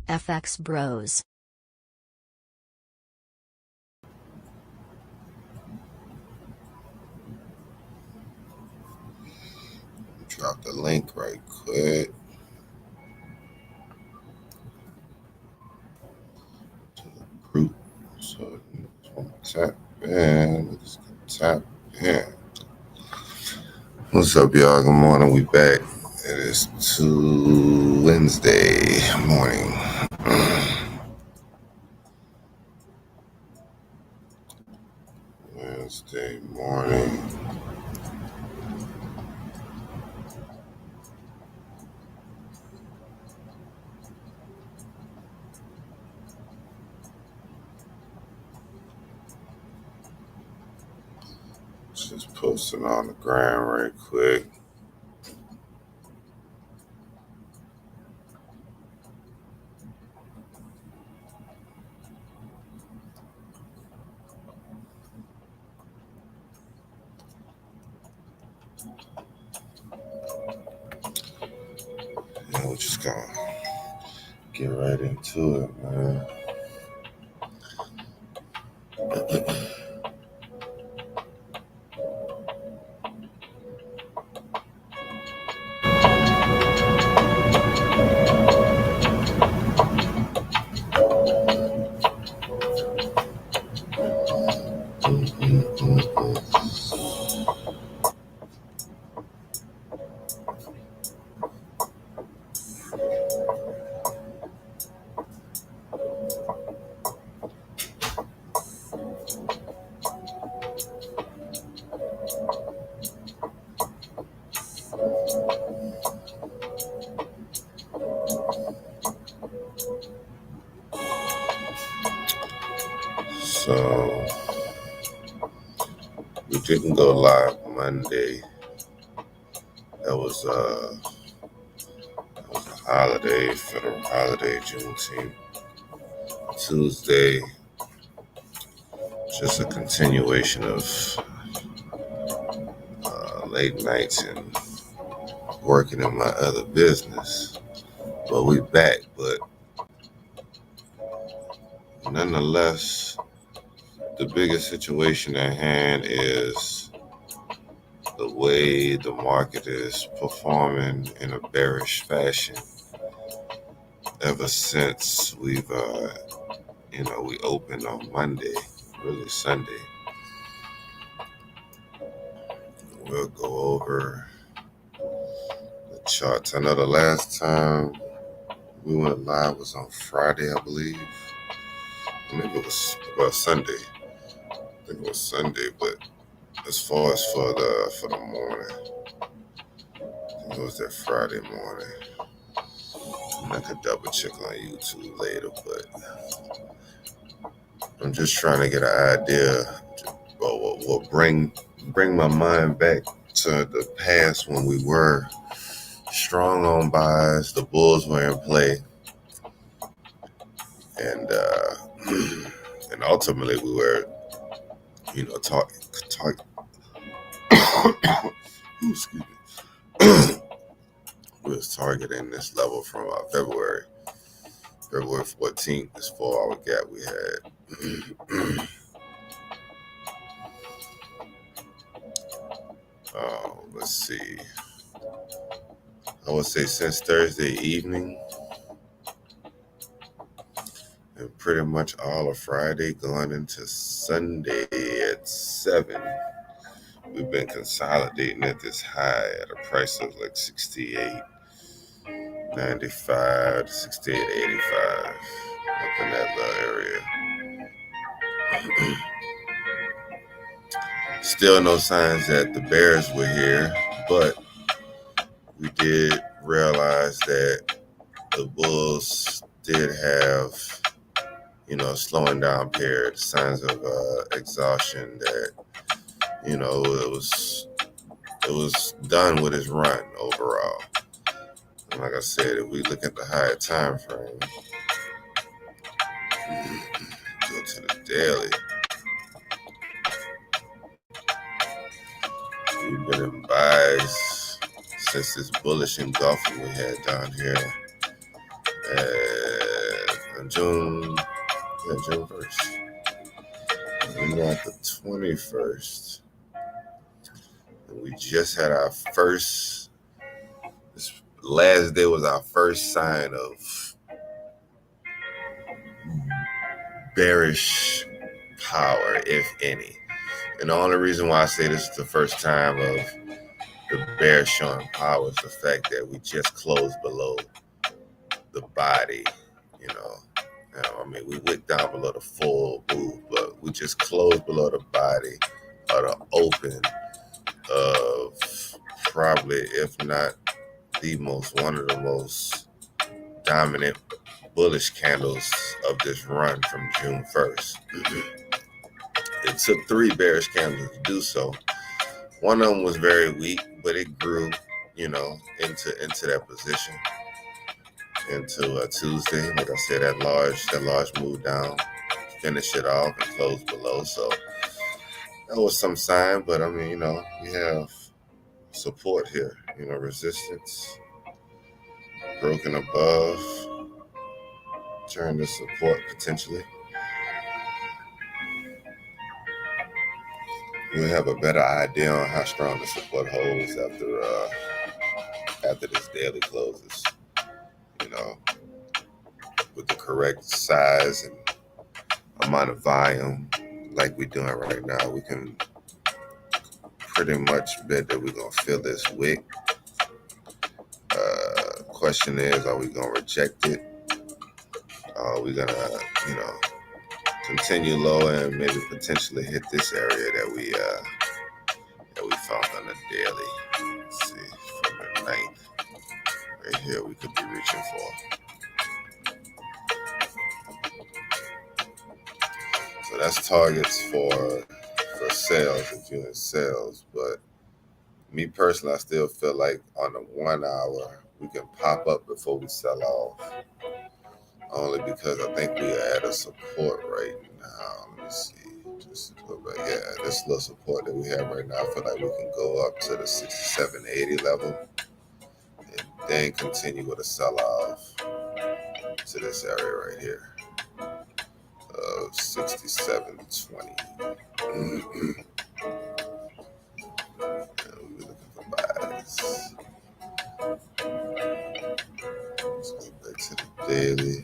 FXBros. Drop the link right quick to the group. So tap in. Let's tap in. What's up, y'all? Good morning. We back. It is Wednesday morning. Wednesday morning. Just posting on the gram right quick. And we're just gonna get right into it, man. So we didn't go live Monday. That was a holiday, federal holiday, Juneteenth. Tuesday, just a continuation of late nights and working in my other business. But we back. But nonetheless, the biggest situation at hand is the way the market is performing in a bearish fashion ever since we opened on Monday, really Sunday. We'll go over the charts. I know the last time we went live was on Friday, I believe. Maybe it was Sunday. I think it was Sunday, but as far as for the morning, I think it was that Friday morning. And I could double check on YouTube later, but I'm just trying to get an idea of what bring my mind back to the past when we were strong on buys, the bulls were in play, and ultimately we were, excuse me. We was targeting this level from February 14th, this 4-hour gap we had. Let's see. I would say since Thursday evening and pretty much all of Friday going into Sunday at 7, we've been consolidating at this high at a price of like 68.95 to 68.85 up in that little area. Still no signs that the bears were here, but we did realize that the bulls did have, slowing down period, signs of exhaustion that, it was done with its run overall. And like I said, if we look at the higher time frame, go to the daily, we've been in buys since this bullish engulfing we had down here at on June 1st. And we're at the 21st. And we just had our first, this last day was our first sign of bearish power, if any. And the only reason why I say this is the first time of the bear showing power is the fact that we just closed below the body, you know. I mean, we went down below the full move, but we just closed below the body or the open of probably, if not one of the most dominant bullish candles of this run from June 1st. It took 3 bearish candles to do so. One of them was very weak, but it grew, into that position. Into Tuesday, like I said, that large move down, finish it off and close below. So that was some sign, but I mean, we have support here, resistance broken above, turn to support potentially. We'll have a better idea on how strong the support holds after this daily closes, with the correct size and amount of volume like we're doing right now. We can pretty much bet that we're going to fill this wick. Question is, are we going to reject it? Are we going to, continue low and maybe potentially hit this area that we found on the daily? Let's see, from the 9th. Right here we could be reaching for. So that's targets for sales if you're in sales. But me personally, I still feel like on the 1 hour we can pop up before we sell off. Only because I think we are at a support right now. Let me see. Just go back. Yeah, this little support that we have right now, I feel like we can go up to the 67.80 level and then continue with a sell-off to this area right here of 67.20. We're looking for buys. Let's go back to the daily.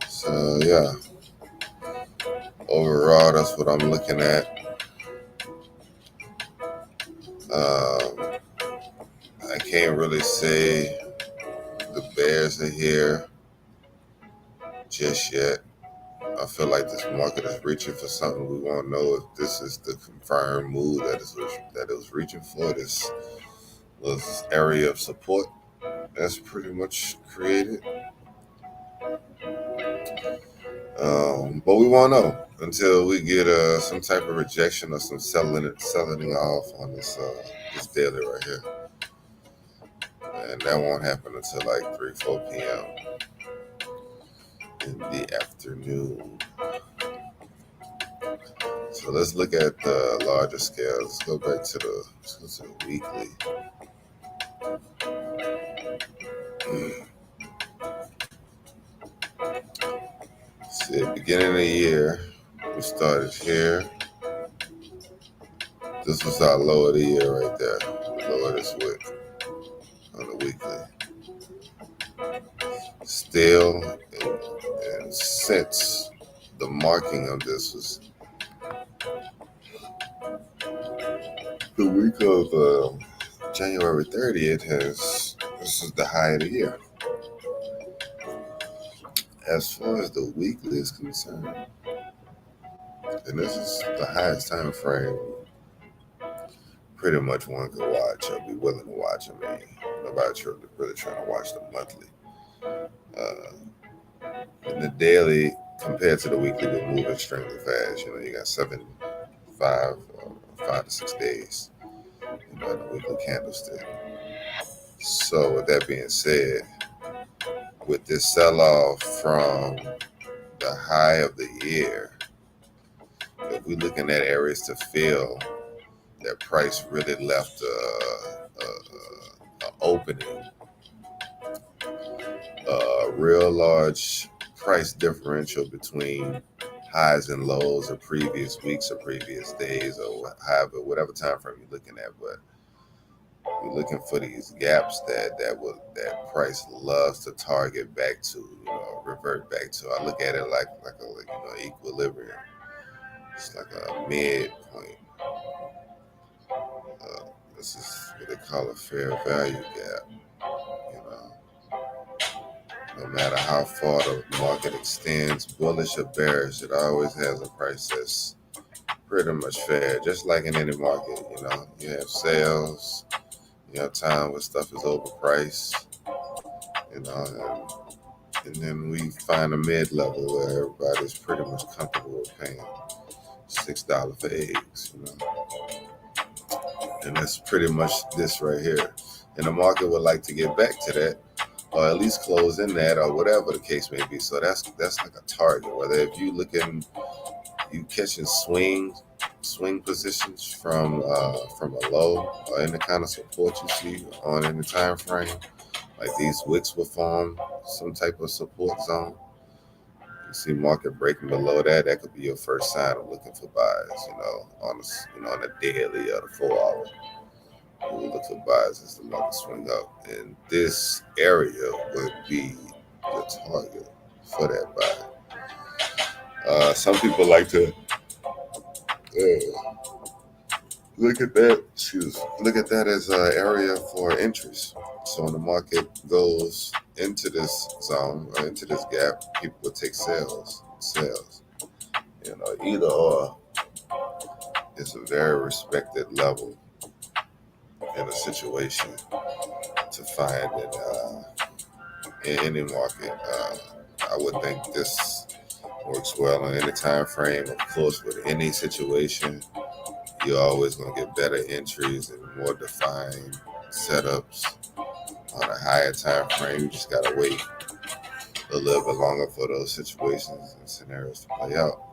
So yeah, overall, that's what I'm looking at. I can't really say the bears are here just yet. I feel like this market is reaching for something. We won't know if this is the confirmed move that it was reaching for. This was area of support that's pretty much created. But we won't know until we get some type of rejection or some selling off on this daily right here. And that won't happen until like 3-4 p.m. in the afternoon. So let's look at the larger scale. Let's go back to the weekly. See, beginning of the year, we started here. This was our low of the year right there. The low of this wick on the weekly. Still, and since the marking of this was the week of January 30th, this is the high of the year. As far as the weekly is concerned, and this is the highest time frame pretty much one could watch or be willing to watch. I mean, nobody's really trying to watch the monthly. In the daily, compared to the weekly, we move extremely fast. You got 5 to 6 days, in the weekly candlestick. So with that being said, with this sell-off from the high of the year, if we're looking at areas to fill, that price really left a opening, a real large price differential between highs and lows of previous weeks or previous days or however, whatever time frame you're looking at. But we're looking for these gaps that price loves to target back to, revert back to. I look at it like a equilibrium. It's like a midpoint. This is what they call a fair value gap. No matter how far the market extends, bullish or bearish, it always has a price that's pretty much fair. Just like in any market, you have sales, you have time where stuff is overpriced, and then we find a mid-level where everybody's pretty much comfortable with paying $6 for eggs, and that's pretty much this right here. And the market would like to get back to that, or at least close in that, or whatever the case may be. So that's like a target. Whether if you catching swing positions from a low or any kind of support you see on any time frame, like these wicks will form some type of support zone. You see market breaking below that, that could be your first sign of looking for buys. On the daily or the 4 hour. We look for buys as the market swing up, and this area would be the target for that buy. Some people like to look at that as an area for interest. So when the market goes into this zone or into this gap, people will take sales. Either or is a very respected level in a situation to find in any market. I would think this works well on any time frame. Of course, with any situation, you're always going to get better entries and more defined setups on a higher time frame. You just got to wait a little bit longer for those situations and scenarios to play out.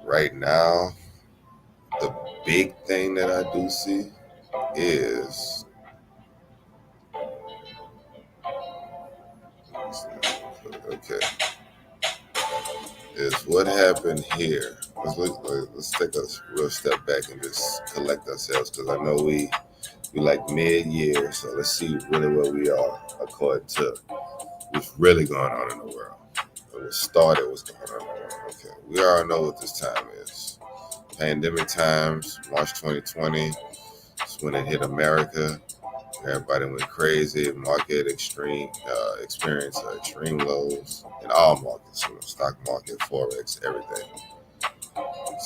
Right now, the big thing that I do see is what happened here. Let's take a real step back and just collect ourselves, because I know we like mid-year, so let's see really where we are according to what's really going on in the world. What's going on in the world. Okay, we already know what this time is. Pandemic times, March 2020. It's when it hit America. Everybody went crazy. Market experienced extreme lows in all markets, stock market, forex, everything.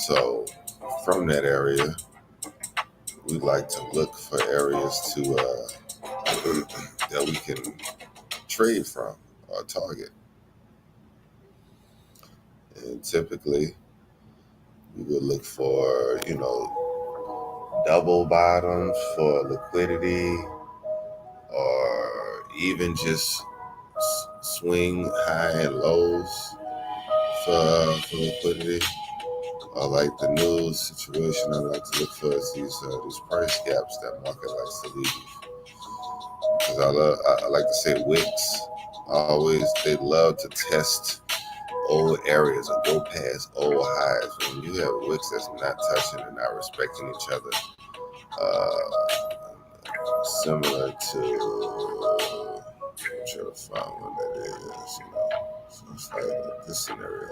So from that area, we'd like to look for areas that we can trade from or target. And typically, we would look for, double bottoms for liquidity, or even just swing high and lows for liquidity. Or like the new situation I like to look for is these price gaps that market likes to leave. Because I like to say wicks. They love to test old areas or go past old highs. When you have wicks that's not touching and not respecting each other, similar to, I'm trying to find one that is, so it's like this scenario.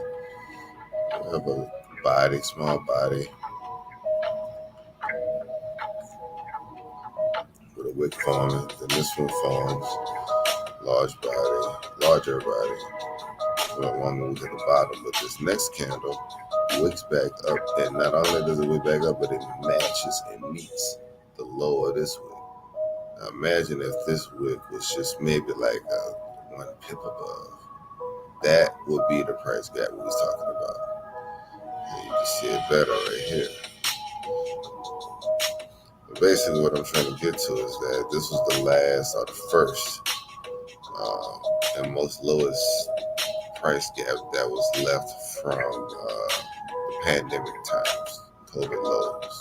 You have a small body with a wick forming, then this one forms, larger body. One move to the bottom, but this next candle wicks back up, and not only does it wick back up, but it matches and meets the low of this wick. Now imagine if this wick was just maybe like 1 pip above. That would be the price gap we was talking about. And you can see it better right here. Basically, what I'm trying to get to is that this was the last or the first and most lowest price gap that was left from the pandemic times, COVID lows.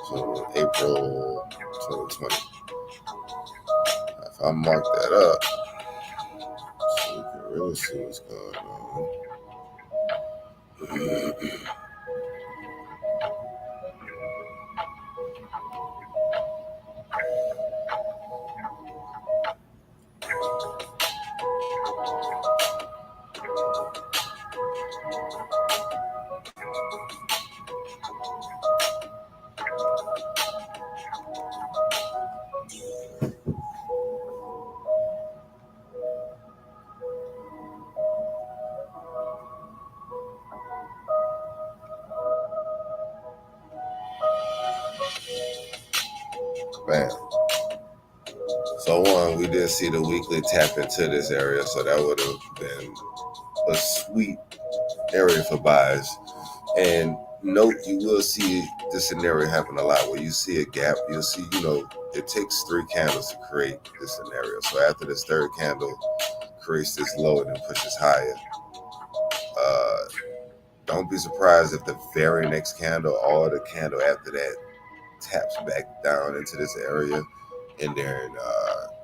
So April 2020. If I mark that up, so we can really see what's going on. Bam. So one, we did see the weekly tap into this area, so that would have been a sweet area for buys. And note, you will see this scenario happen a lot where you see a gap. You'll see, it takes 3 candles to create this scenario. So after this third candle creates this low and then pushes higher, don't be surprised if the very next candle or the candle after that taps back down into this area and then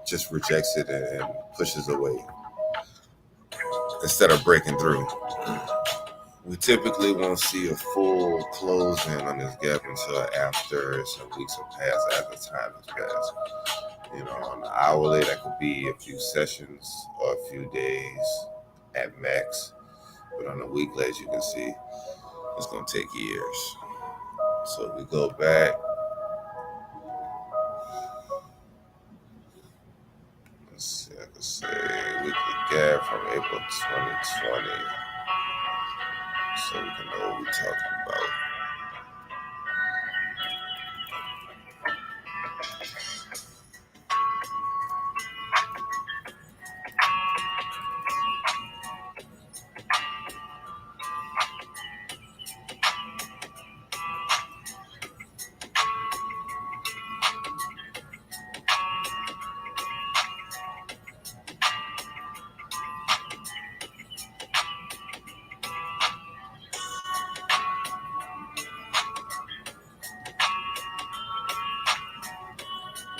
just rejects it and pushes away instead of breaking through. We typically won't see a full close in on this gap until after some weeks have passed, after time has passed. On the hourly, that could be a few sessions or a few days at max. But on the weekly, as you can see, it's going to take years. So we go back. Let's see, I can say weekly gap from April 2020. So we can know what we're talking about.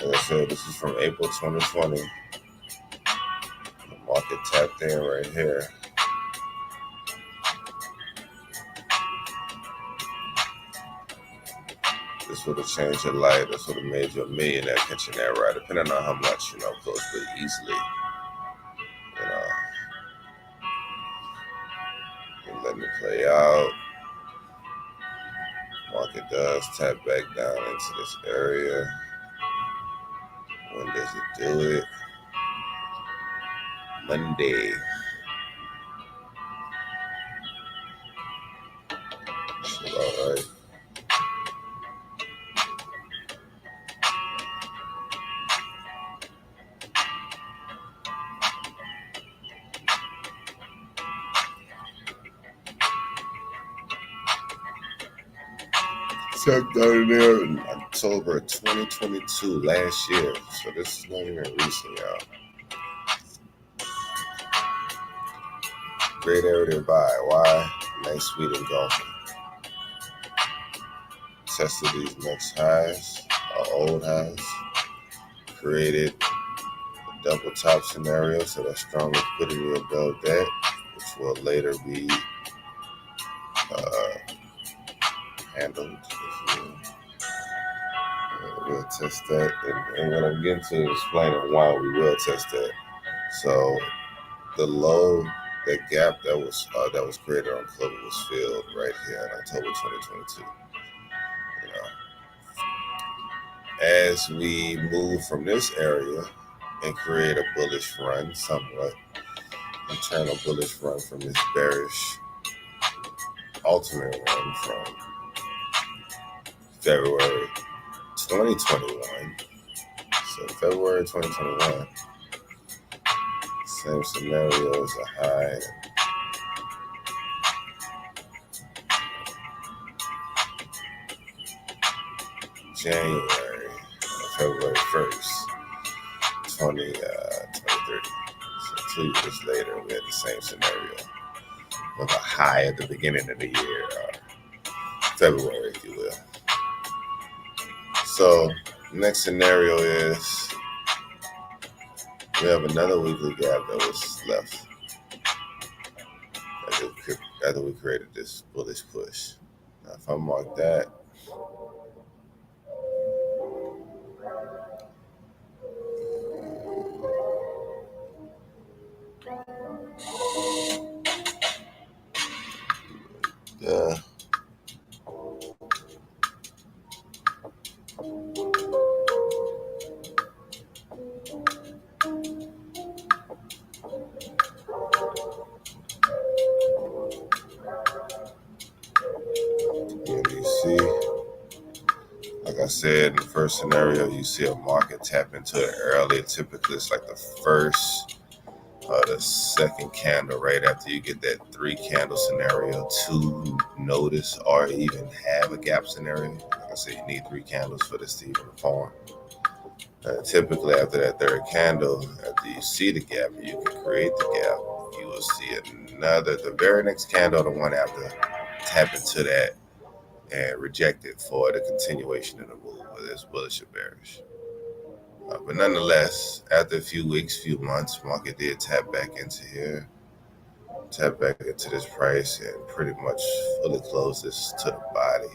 Like I said, this is from April 2020. The market tapped in right here. This would have changed your life. This would have made you a millionaire catching that ride, depending on how much, goes pretty easily. And let me play out. Market does tap back down into this area. When does it do it? Monday. All right. Tapped down there in October 2022, last year. So this is not even recent, y'all. Great area to buy. Why? Nice, sweet engulfing. Tested these next highs, or old highs. Created a double top scenario, so that's strong liquidity above that, which will later be handled. We'll test that, and what I'm getting to is explaining why we will test that. So the low, that gap that was created on Clover was filled right here in October 2022. As we move from this area and create a bullish run, somewhat internal bullish run from this bearish ultimate run from February 2021. So February 2021, same scenario as a high. January 1st, 2030. So 2 years later, we had the same scenario of a high at the beginning of the year, February, if you will. So next scenario is we have another weekly gap that was left after we created this bullish push. Now, if I mark that, you see, like I said, in the first scenario, you see a market tap into it early. Typically, it's like the first or the second candle right after you get that 3 candle scenario to notice or even have a gap scenario. Like I said, you need 3 candles for this to even form. Typically, after that 3rd candle, after you see the gap, you can create the gap. You will see the very next candle, the one after, tap into that and reject it for the continuation of the move, whether it's bullish or bearish. But nonetheless, after a few weeks, few months, market did tap back into here, tap back into this price, and pretty much fully close this to the body.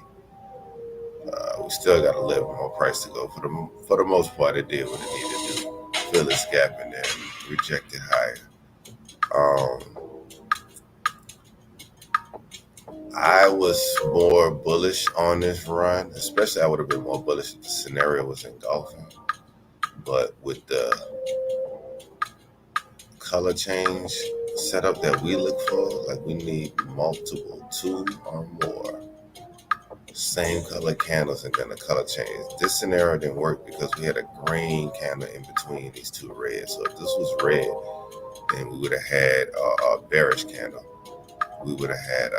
We still got a little bit more price to go. For the most part, it did what it needed to do. Fill this gap and then reject it higher. I was more bullish on this run, especially I would have been more bullish if the scenario was engulfing. But with the color change setup that we look for, like we need multiple, 2 or more same color candles and then the color change. This scenario didn't work because we had a green candle in between these 2 reds. So if this was red, then we would have had a bearish candle. We would have had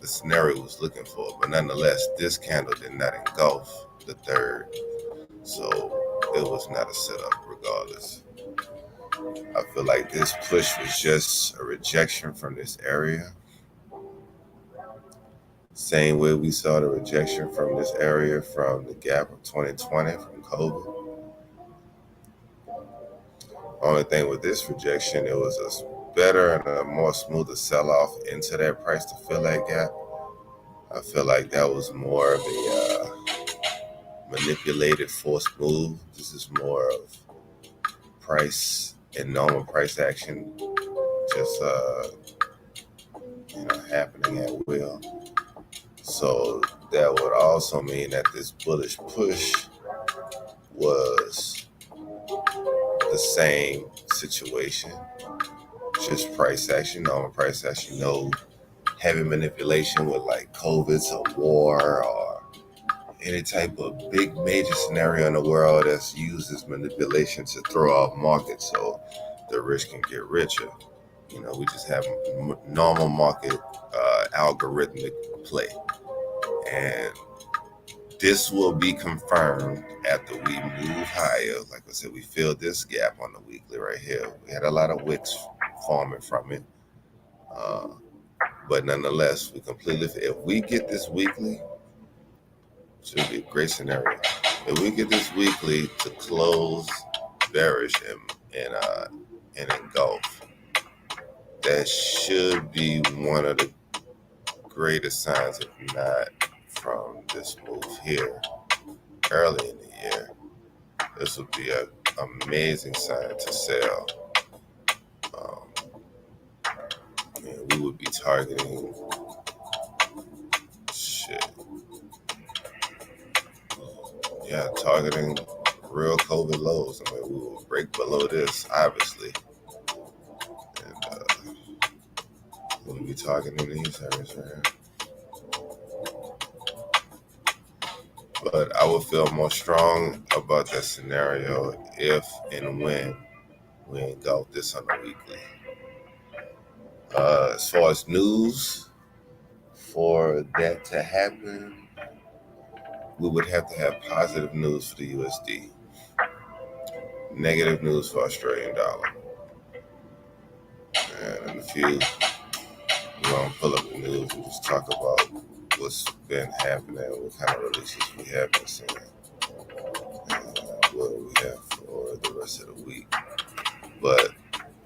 the scenario we was looking for. But nonetheless, this candle did not engulf the 3rd. So it was not a setup regardless. I feel like this push was just a rejection from this area. Same way we saw the rejection from this area from the gap of 2020 from COVID. Only thing with this rejection, it was a better and a more smoother sell-off into that price to fill that gap. I feel like that was more of a manipulated forced move. This is more of price and normal price action just happening at will. So that would also mean that this bullish push was the same situation, just price action, normal price action, no heavy manipulation with like COVID or war or any type of big major scenario in the world that's used as manipulation to throw off markets so the rich can get richer. We just have normal market algorithmic play. And this will be confirmed after we move higher. Like I said, we filled this gap on the weekly right here. We had a lot of wicks forming from it. But nonetheless, if we get this weekly, it should be a great scenario. If we get this weekly to close bearish and engulf, that should be one of the greatest signs, if not from this move here early in the year. This would be an amazing sign to sell. And we would be targeting targeting real COVID lows. I mean, we will break below this, obviously. And we'll be targeting these areas right here. But I would feel more strong about that scenario if and when we engulf this on the weekly. As far as news, for that to happen, we would have to have positive news for the USD. negative news for Australian dollar. And in a few, we're going to pull up the news and just talk about what's been happening, what kind of releases we have been seeing, and what we have for the rest of the week. But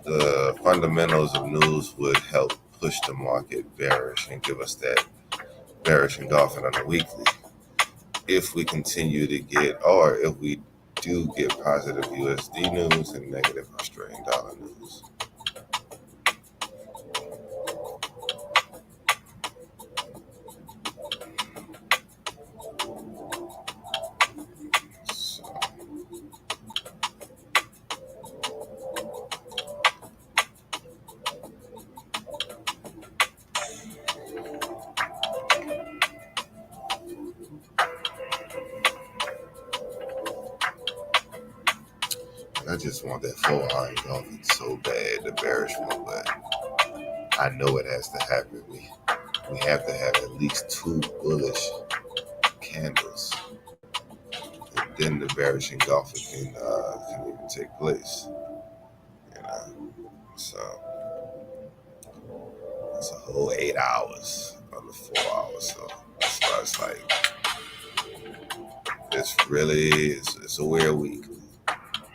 the fundamentals of news would help push the market bearish and give us that bearish engulfing on the weekly. If we continue to get, or if we do get positive USD news and negative Australian dollar news. So, I just want that 4-hour engulfing so bad, the bearish one, but I know it has to happen. We have to have at least 2 bullish candles, and then the bearish engulfing can even take place. You know, so it's a whole 8 hours on the 4 hours. So that's why it's like it's a weird week.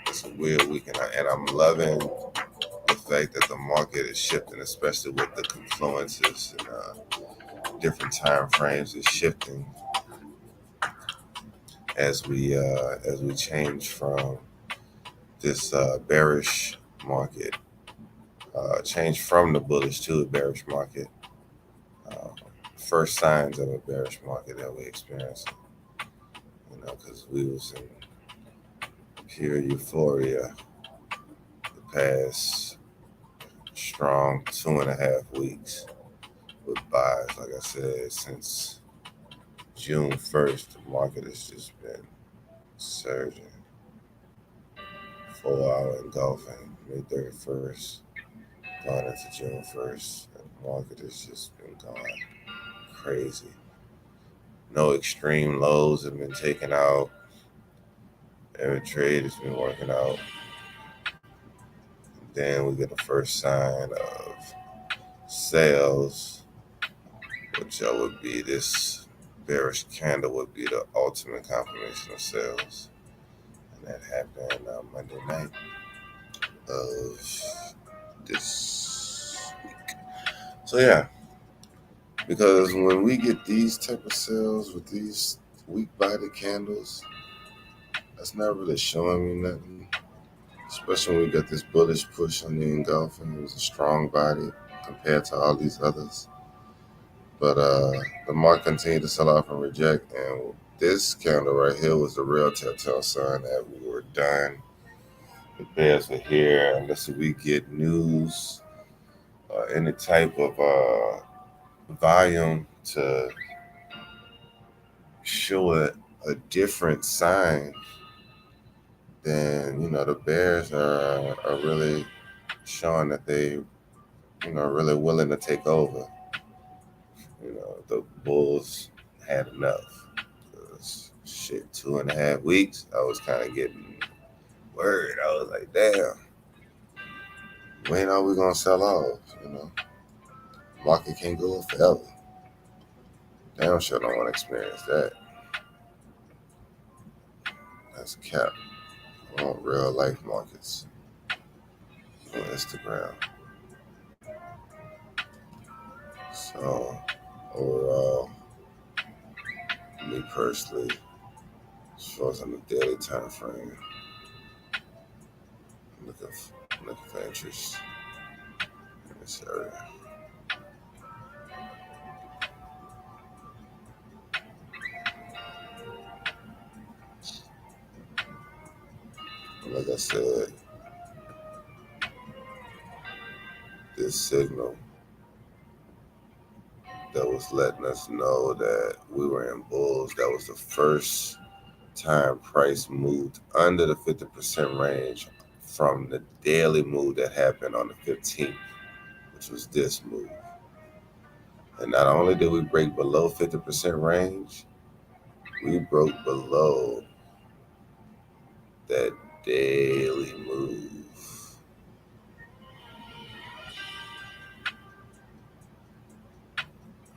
It's a weird week, and I'm loving the fact that the market is shifting, especially with the confluences and different time frames is shifting as we change from this bearish market, change from the bullish to a bearish market. First signs of a bearish market that we experienced, because we was in pure euphoria the past strong 2.5 weeks with buys. Like I said, since June 1st, the market has just been surging. 4-hour engulfing, May 31st, going into June 1st. The market has just been going crazy. No extreme lows have been taken out. Every trade has been working out. Then we get the first sign of sales, which would be this bearish candle would be the ultimate confirmation of sales. And that happened Monday night of this week. So yeah, because when we get these type of sales with these weak-bodied candles, that's not really showing me nothing. Especially when we got this bullish push on the engulfing. It was a strong body compared to all these others. But the market continued to sell off and reject. And this candle right here was the real telltale sign that we were done. The bears were here unless we get news, any type of volume to show a different sign. Then the bears are really showing that they really willing to take over. The bulls had enough. Shit, 2.5 weeks, I was kind of getting worried. I was like, damn, when are we gonna sell off? Market can't go up forever. Damn sure don't want to experience that. That's cap. I want real life markets on Instagram. So overall, me personally, as far as on the daily time frame, I'm looking for interest in this area. Like I said, this signal that was letting us know that we were in bulls. That was the first time price moved under the 50% range from the daily move that happened on the 15th, which was this move. And not only did we break below 50% range, we broke below that daily move.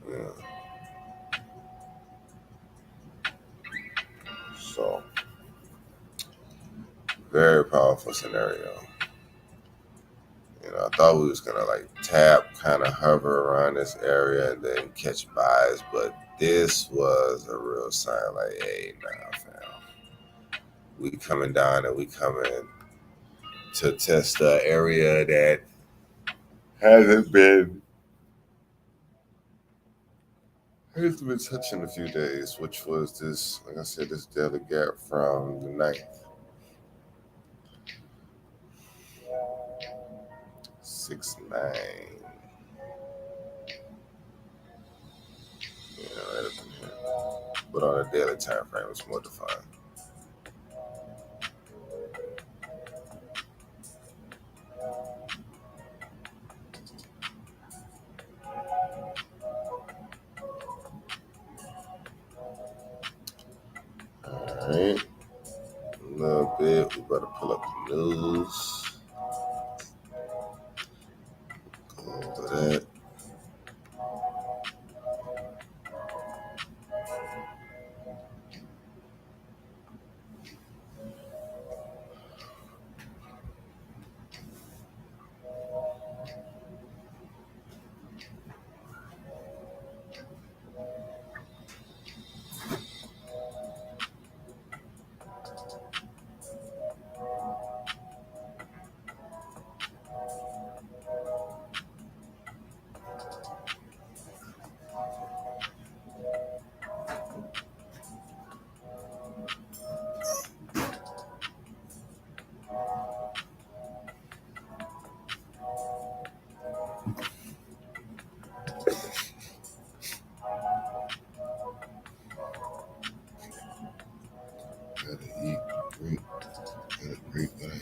Yeah. So, very powerful scenario. I thought we was gonna like tap, kind of hover around this area and then catch buys, but this was a real sign like, hey, nah, fam. We coming down and we coming to test the area that hasn't been touched in a few days, which was this, like I said, this daily gap from the 9th. 6-9. Right up in here. But on a daily time frame, it's more defined. All right. A little bit. We better pull up the news. Go over that. Gotta eat. Drink. Gotta drink what I eat.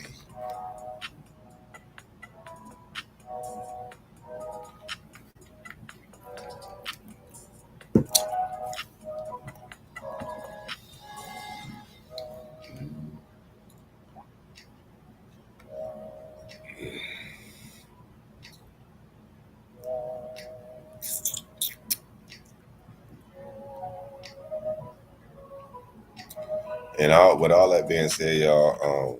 And with all that being said, y'all,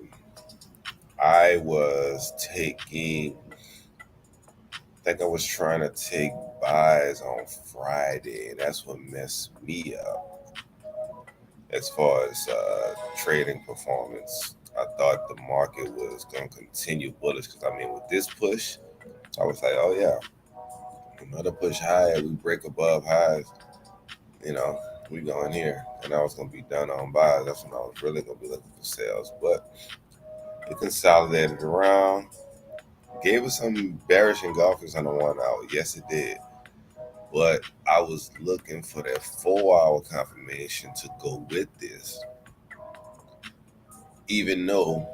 I was taking, I think I was trying to take buys on Friday, and that's what messed me up as far as trading performance. I thought the market was going to continue bullish because, I mean, with this push, I was like, oh, yeah, another push higher, we break above highs, we going here. And I was going to be done on buys. That's when I was really going to be looking for sales. But it consolidated around, gave us some bearish engulfers on the 1 hour. Yes, it did. But I was looking for that 4-hour confirmation to go with this. Even though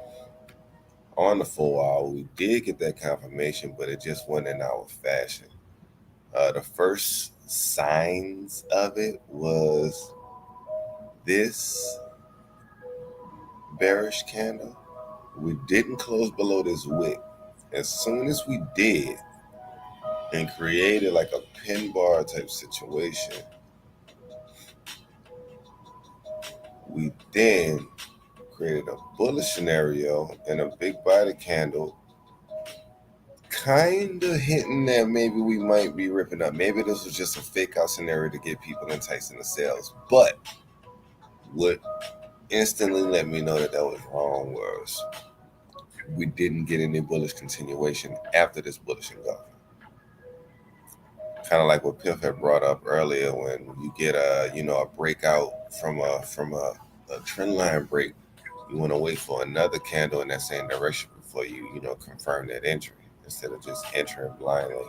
on the 4-hour, we did get that confirmation, but it just went in our fashion. The first signs of it was this bearish candle. We didn't close below this wick. As soon as we did and created like a pin bar type situation, we then created a bullish scenario and a big body candle, kind of hinting that maybe we might be ripping up. Maybe this was just a fake out scenario to get people enticed into sales. But what instantly let me know that was wrong was we didn't get any bullish continuation after this bullish engulfing. Kind of like what Piff had brought up earlier, when you get a breakout from a trend line break, you want to wait for another candle in that same direction before you confirm that entry, instead of just entering blindly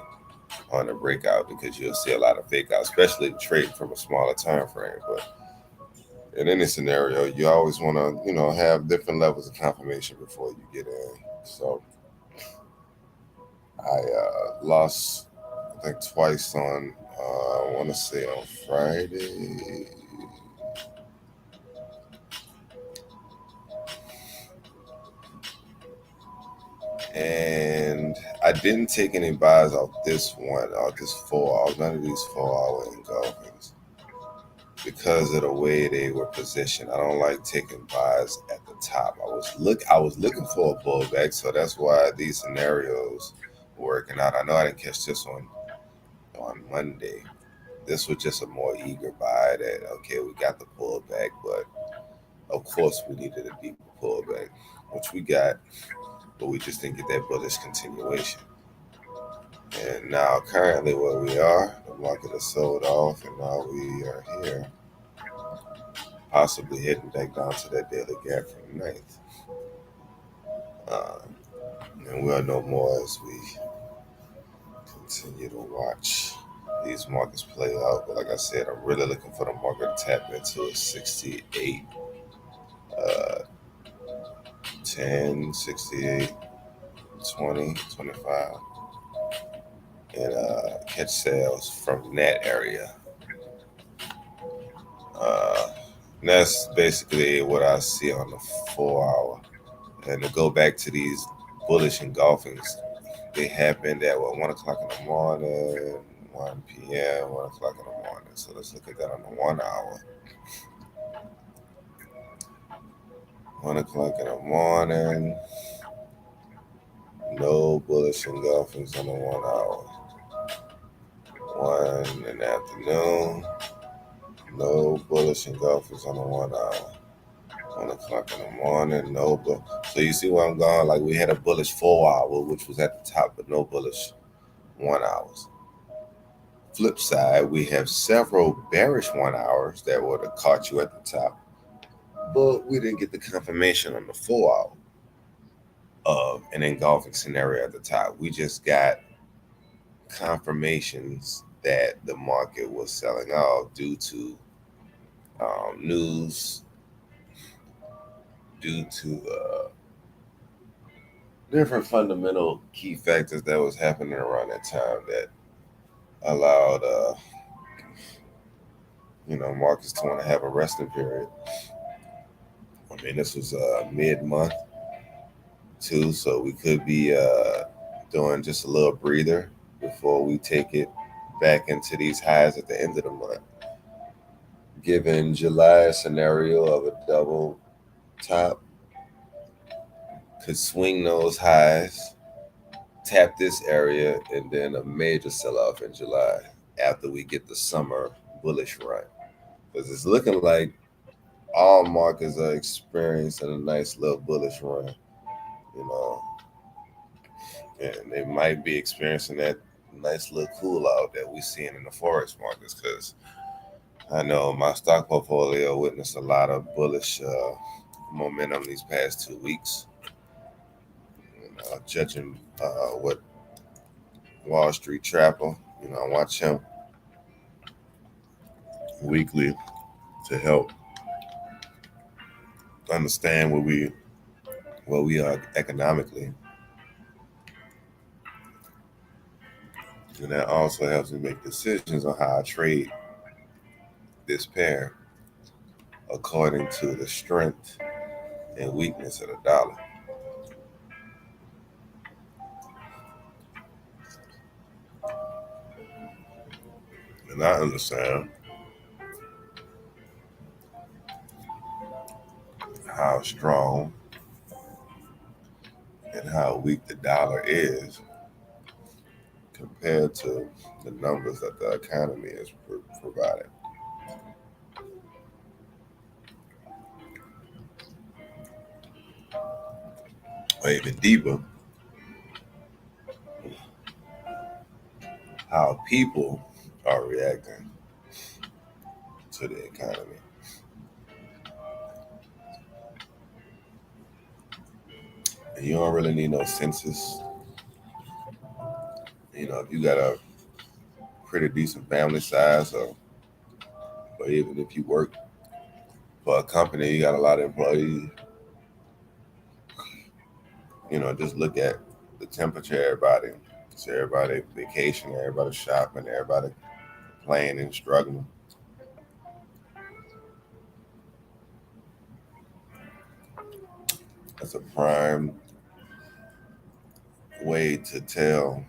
on a breakout, because you'll see a lot of fake out, especially trading from a smaller time frame. But in any scenario, you always want to have different levels of confirmation before you get in. So I lost, I think, twice on I want to say on Friday. And I didn't take any buys off this one, off this 4 hour, none of these 4 hour engulfings, because of the way they were positioned. I don't like taking buys at the top. I was looking for a pullback, so that's why these scenarios were working out. I know I didn't catch this one on Monday. This was just a more eager buy that, okay, we got the pullback, but of course we needed a deeper pullback, which we got, but we just didn't get that bullish continuation. And now currently where we are, the market is sold off, and now we are here, possibly heading back down to that daily gap from the 9th. And we'll know more as we continue to watch these markets play out. But like I said, I'm really looking for the market to tap into a 68, 10, 68, 20, 25, and catch sales from that area. And that's basically what I see on the 4 hour. And to go back to these bullish engulfings, they happened at 1 o'clock in the morning, 1 p.m., 1 o'clock in the morning. So let's look at that on the 1 hour. 1 o'clock in the morning, no bullish engulfings on the 1 hour. 1 in the afternoon, no bullish engulfings on the 1 hour. 1 o'clock in the morning, no bullish. So you see where I'm going? Like we had a bullish 4 hour, which was at the top, but no bullish 1 hours. Flip side, we have several bearish 1 hours that would have caught you at the top, but we didn't get the confirmation on the 4 hour of an engulfing scenario at the top. We just got confirmations that the market was selling off due to news, due to different fundamental key factors that was happening around that time that allowed markets to want to have a resting period. I mean, this was mid-month too, so we could be doing just a little breather before we take it back into these highs at the end of the month. Given July scenario of a double top, could swing those highs, tap this area, and then a major sell-off in July after we get the summer bullish run. Because it's looking like all markets are experiencing a nice little bullish run, and they might be experiencing that nice little cool out that we're seeing in the forex markets. Because I know my stock portfolio witnessed a lot of bullish momentum these past 2 weeks. Judging what Wall Street Trapper, I watch him weekly to help understand where we are economically, and that also helps me make decisions on how I trade this pair according to the strength and weakness of the dollar. And I understand how strong and how weak the dollar is compared to the numbers that the economy is providing. Or even deeper, how people are reacting to the economy. And you don't really need no census. If you got a pretty decent family size, or even if you work for a company, you got a lot of employees, just look at the temperature of everybody. So everybody vacationing, everybody shopping, everybody playing and struggling. That's a prime way to tell,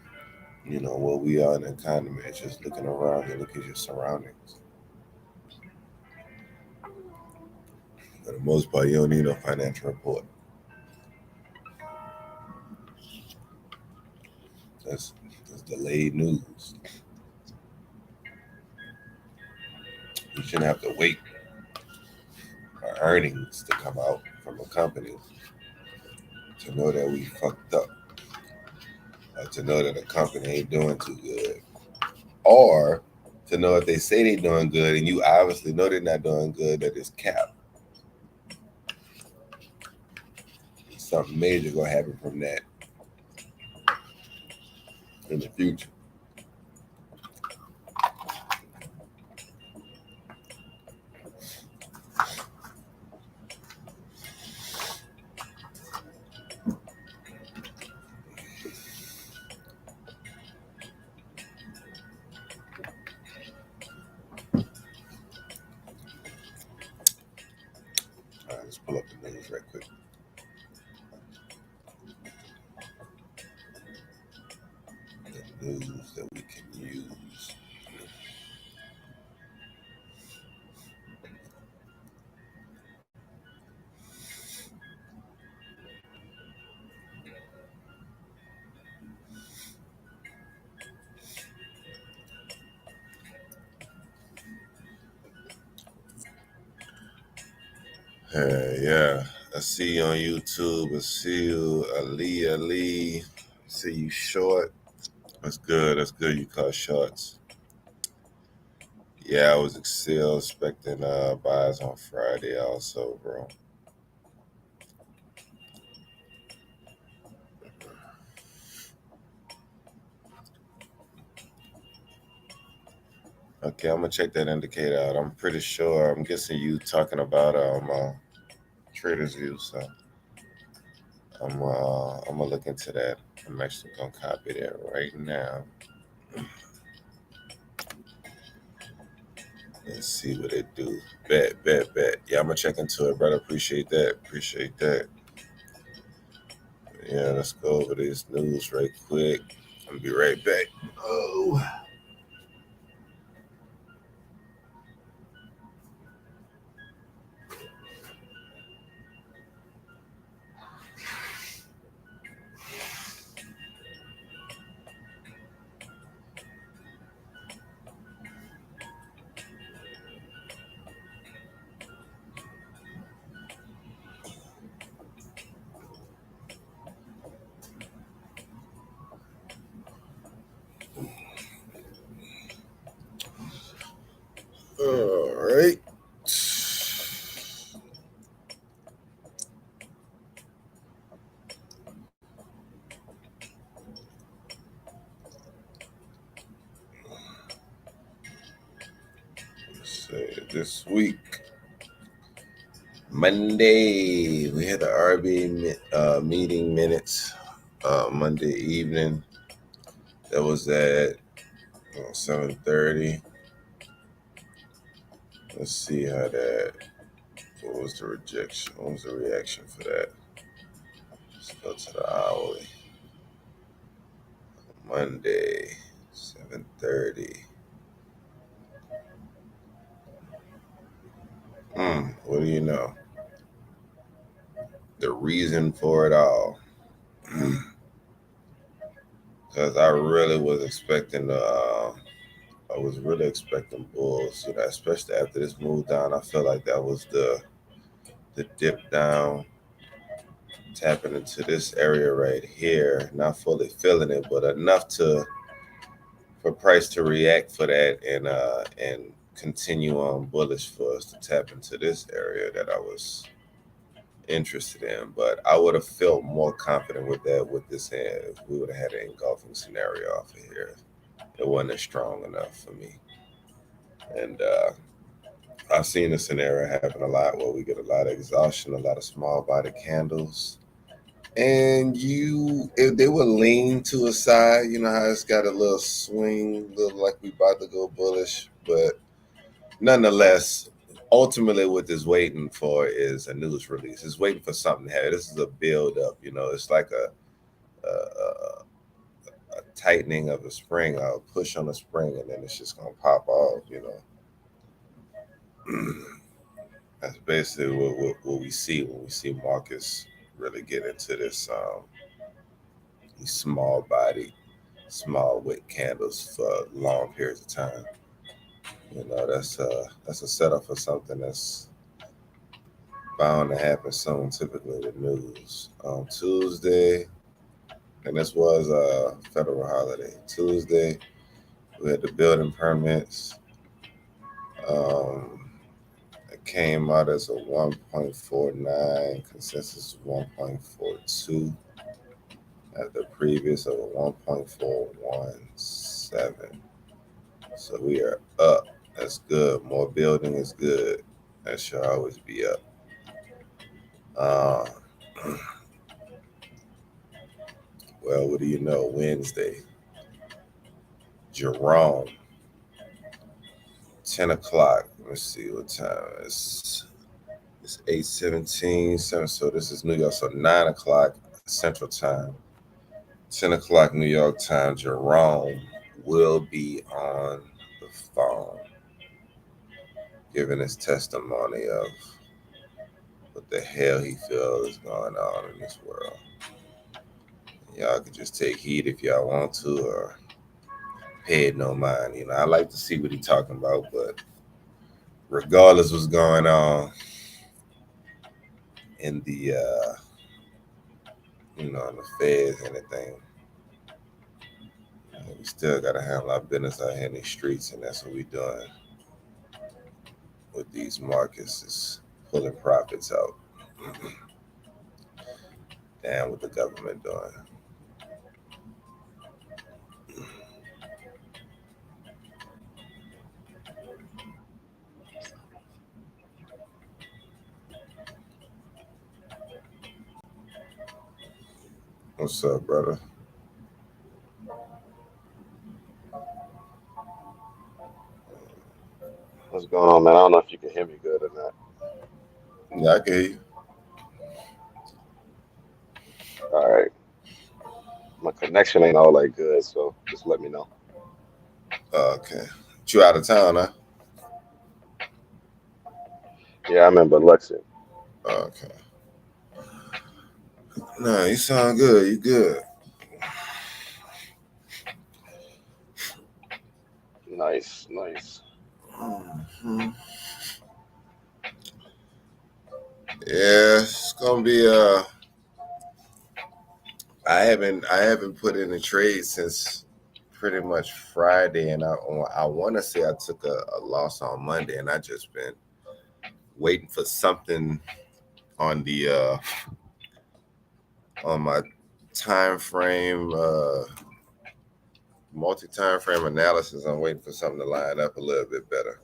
where we are in the economy. It's just looking around and look at your surroundings. For the most part, you don't need no financial report. That's delayed news. You shouldn't have to wait for earnings to come out from a company to know that we fucked up, or to know that a company ain't doing too good, or to know if they say they're doing good and you obviously know they're not doing good, that it's capped. Something major gonna happen from that in the future. All right, let's pull up the news right quick. The news that we can use. Yeah, I see you on YouTube. I see you, Ali. I see you short. That's good. That's good. You caught shorts. Yeah, I was still expecting buys on Friday also, bro. Okay, I'm gonna check that indicator out. I'm pretty sure. I'm guessing you talking about TradingView, so I'm gonna look into that. I'm actually gonna copy that right now. Let's see what it do. Bet. Yeah, I'm gonna check into it, brother. Appreciate that. Yeah, let's go over this news right quick. I'll be right back. Oh. All right. Let's say this week, Monday, we had the RB meeting minutes. Monday evening. That was at 7:30. Let's see how that. What was the rejection? What was the reaction for that? Let's go to the hourly. Monday, 7:30. What do you know? The reason for it all. Because I really was expecting I was really expecting bulls, especially after this move down. I felt like that was the dip down, tapping into this area right here, not fully feeling it, but enough for price to react for that and continue on bullish for us to tap into this area that I was interested in. But I would have felt more confident with that with this hand if we would have had an engulfing scenario off of here. It wasn't strong enough for me. And I've seen a scenario happen a lot where we get a lot of exhaustion, a lot of small body candles. And if they would lean to a side, you know how it's got a little swing, little like we about to go bullish, but nonetheless, ultimately what it's waiting for is a news release. It's waiting for something to happen. This is a build up, it's like a tightening of the spring, a push on the spring, and then it's just gonna pop off. That's basically what we see when we see markets really get into this these small body, small wick candles for long periods of time. That's a setup for something that's bound to happen soon. Typically, the news on Tuesday, and this was a federal holiday. Tuesday, we had the building permits. It came out as a 1.49, consensus 1.42, at the previous of a 1.417. So we are up. That's good. More building is good. That should always be up. Well, what do you know? Wednesday, Jerome, 10 o'clock. Let's see what time it's 8:17. So this is New York. So 9 o'clock Central Time, 10 o'clock New York time. Jerome will be on the phone giving his testimony of what the hell he feels is going on in this world. Y'all can just take heed if y'all want to, or pay it no mind. I like to see what he's talking about, but regardless what's going on in the in the feds, anything, we still gotta handle our business out here in these streets, and that's what we doing with these markets, is pulling profits out. Damn, what the government doing. What's up, brother? What's going on, man? I don't know if you can hear me good or not. Yeah, I can hear you. All right. My connection ain't all that good, so just let me know. Okay. But you out of town, huh? Yeah, I'm in Biloxi. Okay. No, you sound good. You good. Nice, nice. Hmm. Yeah, it's gonna be I haven't put in a trade since pretty much Friday, and I want to say I took a loss on Monday, and I just been waiting for something on the on my time frame multi-time frame analysis. I'm waiting for something to line up a little bit better,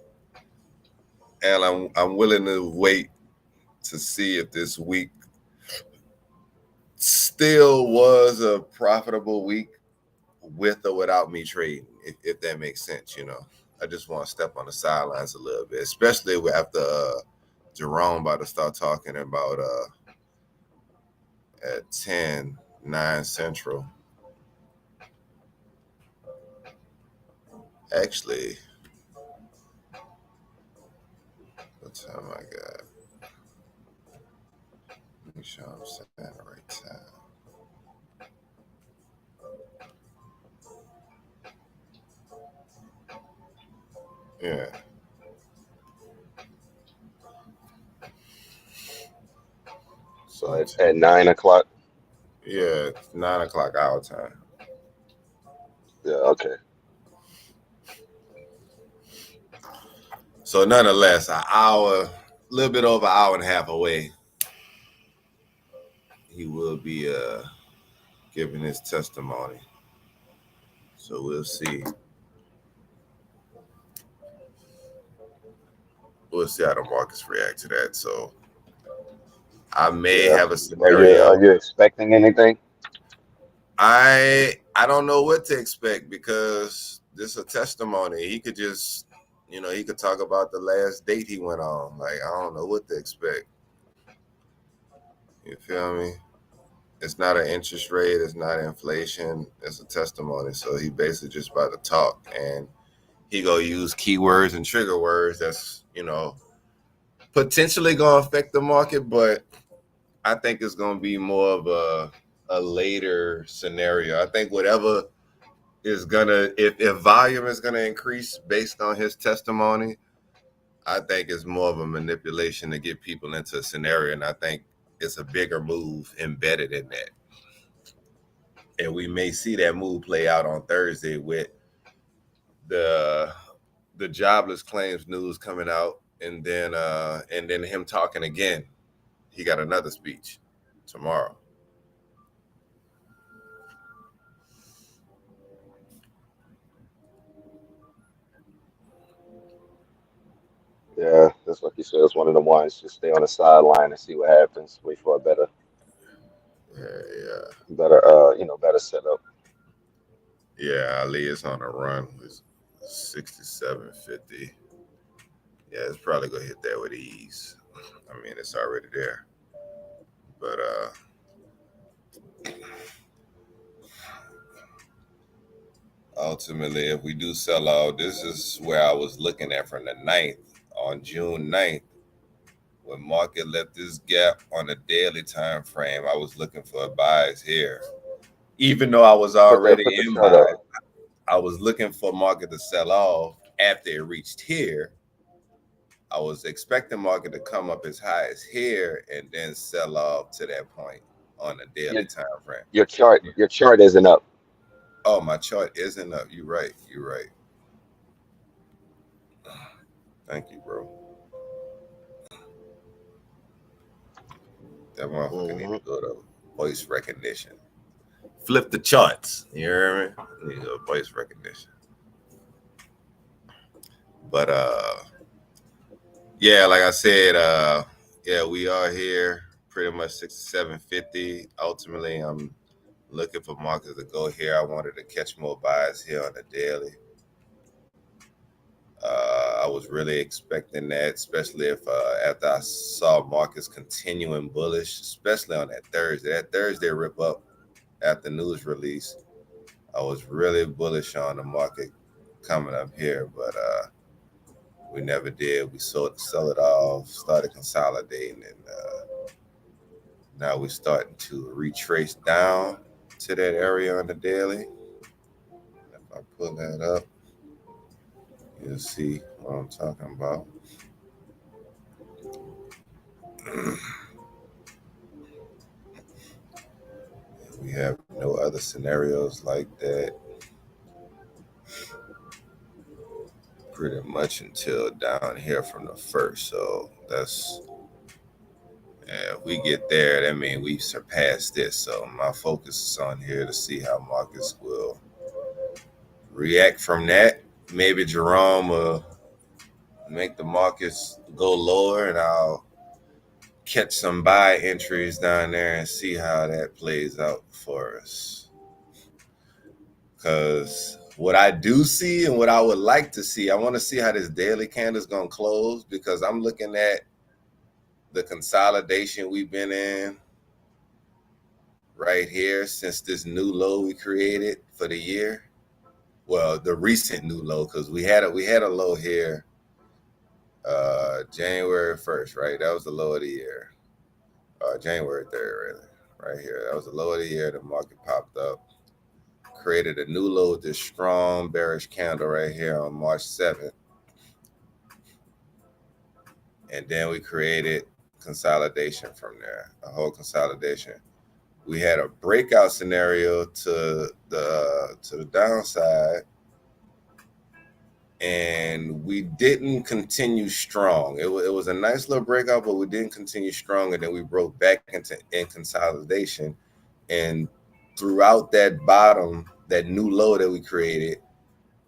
and I'm willing to wait to see if this week still was a profitable week with or without me trading, if that makes sense. I just want to step on the sidelines a little bit, especially after Jerome about to start talking about at 10:09 Central. Actually, what time I got? Make sure I'm saying the right time. Yeah. So So at 9 o'clock. yeah, it's 9 o'clock our time. Yeah, okay. So nonetheless, an hour, a little bit over an hour and a half away, he will be giving his testimony. So we'll see. We'll see how the markets react to that. So I may Yeah. have a Are you scenario. are you expecting anything? I don't know what to expect, because this is a testimony. He could just, he could talk about the last date he went on. Like, I don't know what to expect. You feel me? It's not an interest rate. It's not inflation. It's a testimony. So he basically just about to talk, and he gonna use keywords and trigger words that's potentially gonna affect the market, but I think it's gonna be more of a later scenario. I think whatever is gonna if volume is gonna increase based on his testimony, I think it's more of a manipulation to get people into a scenario, and I think it's a bigger move embedded in that. And we may see that move play out on Thursday with the jobless claims news coming out, and then him talking again. He got another speech tomorrow. Yeah, that's like you said. It's one of the ones. Just stay on the sideline and see what happens. Wait for a Yeah, better setup. yeah. Ali is on a run. It's 67.50. Yeah, it's probably gonna hit that with ease. I mean, it's already there. But ultimately, if we do sell out, this is where I was looking at from the 9th. On June 9th, when market left this gap on the daily time frame, I was looking for buys here. Even though I was already Put the in chart up. buy, I was looking for market to sell off after it reached here. I was expecting market to come up as high as here and then sell off to that point on a daily Your time frame. your chart isn't up. Oh, my chart isn't up. You're right. You're right. Thank you, bro. That motherfucker need to Hmm. go to voice recognition. Flip the charts. You hear me? Need to go to voice recognition. But yeah, like I said, yeah, we are here pretty much 67.50. Ultimately, I'm looking for markets to go here. I wanted to catch more buys here on the daily. I was really expecting that, especially if after I saw markets continuing bullish, especially on that Thursday. That Thursday rip up after news release, I was really bullish on the market coming up here, but we never did. We sell it off, started consolidating, and now we're starting to retrace down to that area on the daily. If I pull that up, you'll see what I'm talking about. We have no other scenarios like that pretty much until down here from the first. So that's, yeah, if we get there, that means we've surpassed this. So my focus is on here to see how markets will react from that. Maybe Jerome will make the markets go lower, and I'll catch some buy entries down there and see how that plays out for us. Because what I do see and what I would like to see, I want to see how this daily candle is going to close, because I'm looking at the consolidation we've been in right here since this new low we created for the year. Well, the recent new low, because we had a low here January 1st, right? That was the low of the year. January 3rd, really, right here. That was the low of the year. The market popped up, created a new low with this strong bearish candle right here on March 7th. And then we created consolidation from there, a whole consolidation. We had a breakout scenario to the downside, and we didn't continue strong. It was a nice little breakout, but we didn't continue strong, and then we broke back in consolidation. And throughout that bottom, that new low that we created,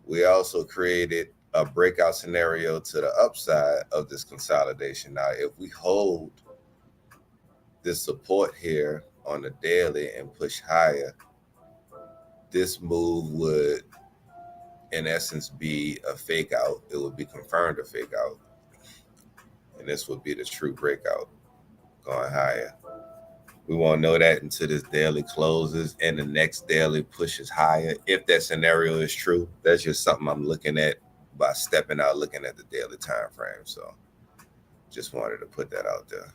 we also created a breakout scenario to the upside of this consolidation. Now, if we hold this support here on the daily and push higher, this move would, in essence, be a fake out. It would be confirmed a fake out. And this would be the true breakout going higher. We won't know that until this daily closes and the next daily pushes higher. If that scenario is true, that's just something I'm looking at by stepping out, looking at the daily time frame. So just wanted to put that out there.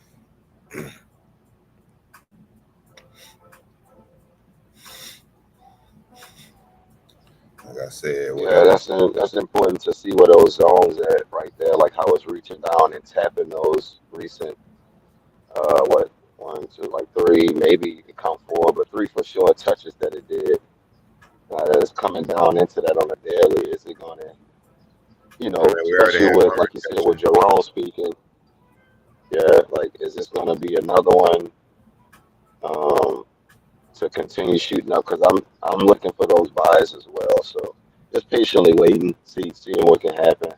Like I said, Yeah, that's important to see where those zones at right there, like how it's reaching down and tapping those recent what one, two, like three, maybe you can count four, but three for sure touches that it did. That it's coming down into that on the daily. Is it gonna, I mean, we already especially had with one like you said with rejection. Jerome speaking, yeah, like is this gonna be another one um to continue shooting up? Because I'm looking for those buys as well. So just patiently waiting, seeing what can happen.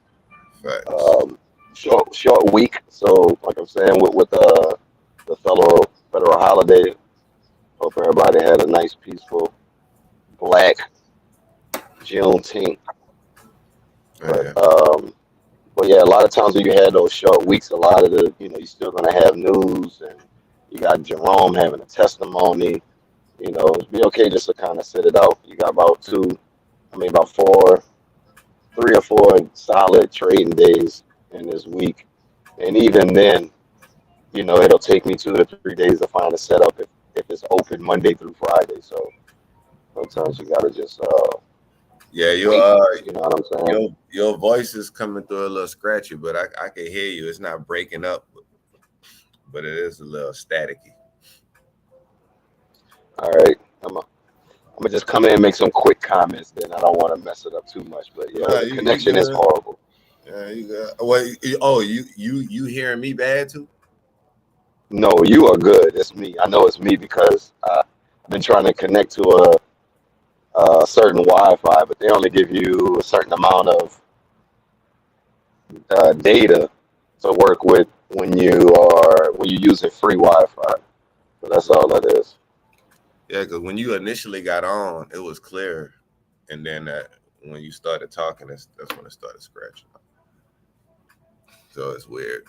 Facts. Um, short week. So like I'm saying, with the federal holiday, hope everybody had a nice, peaceful Black Juneteenth. Oh, But yeah. yeah, a lot of times when you had those short weeks, a lot of the you're still gonna have news, and you got Jerome having a testimony. It'd be okay just to kind of sit it out. You got about four, 3 or 4 solid trading days in this week, and even then, it'll take me 2 to 3 days to find a setup if it's open Monday through Friday. So sometimes you gotta just Yeah, wait. You know what I'm saying? your voice is coming through a little scratchy, but I can hear you. It's not breaking up, but it is a little staticky. All right, I'm gonna just come in and make some quick comments. Then I don't want to mess it up too much. But yeah, Nah, the you connection is good. horrible. Yeah, you good. Well, oh, you hearing me bad too? No, you are good. It's me. I know it's me because I've been trying to connect to a certain Wi-Fi, but they only give you a certain amount of data to work with when you using free Wi-Fi. So that's all that is. Yeah, because when you initially got on, it was clear, and then when you started talking, that's when it started scratching. So it's weird.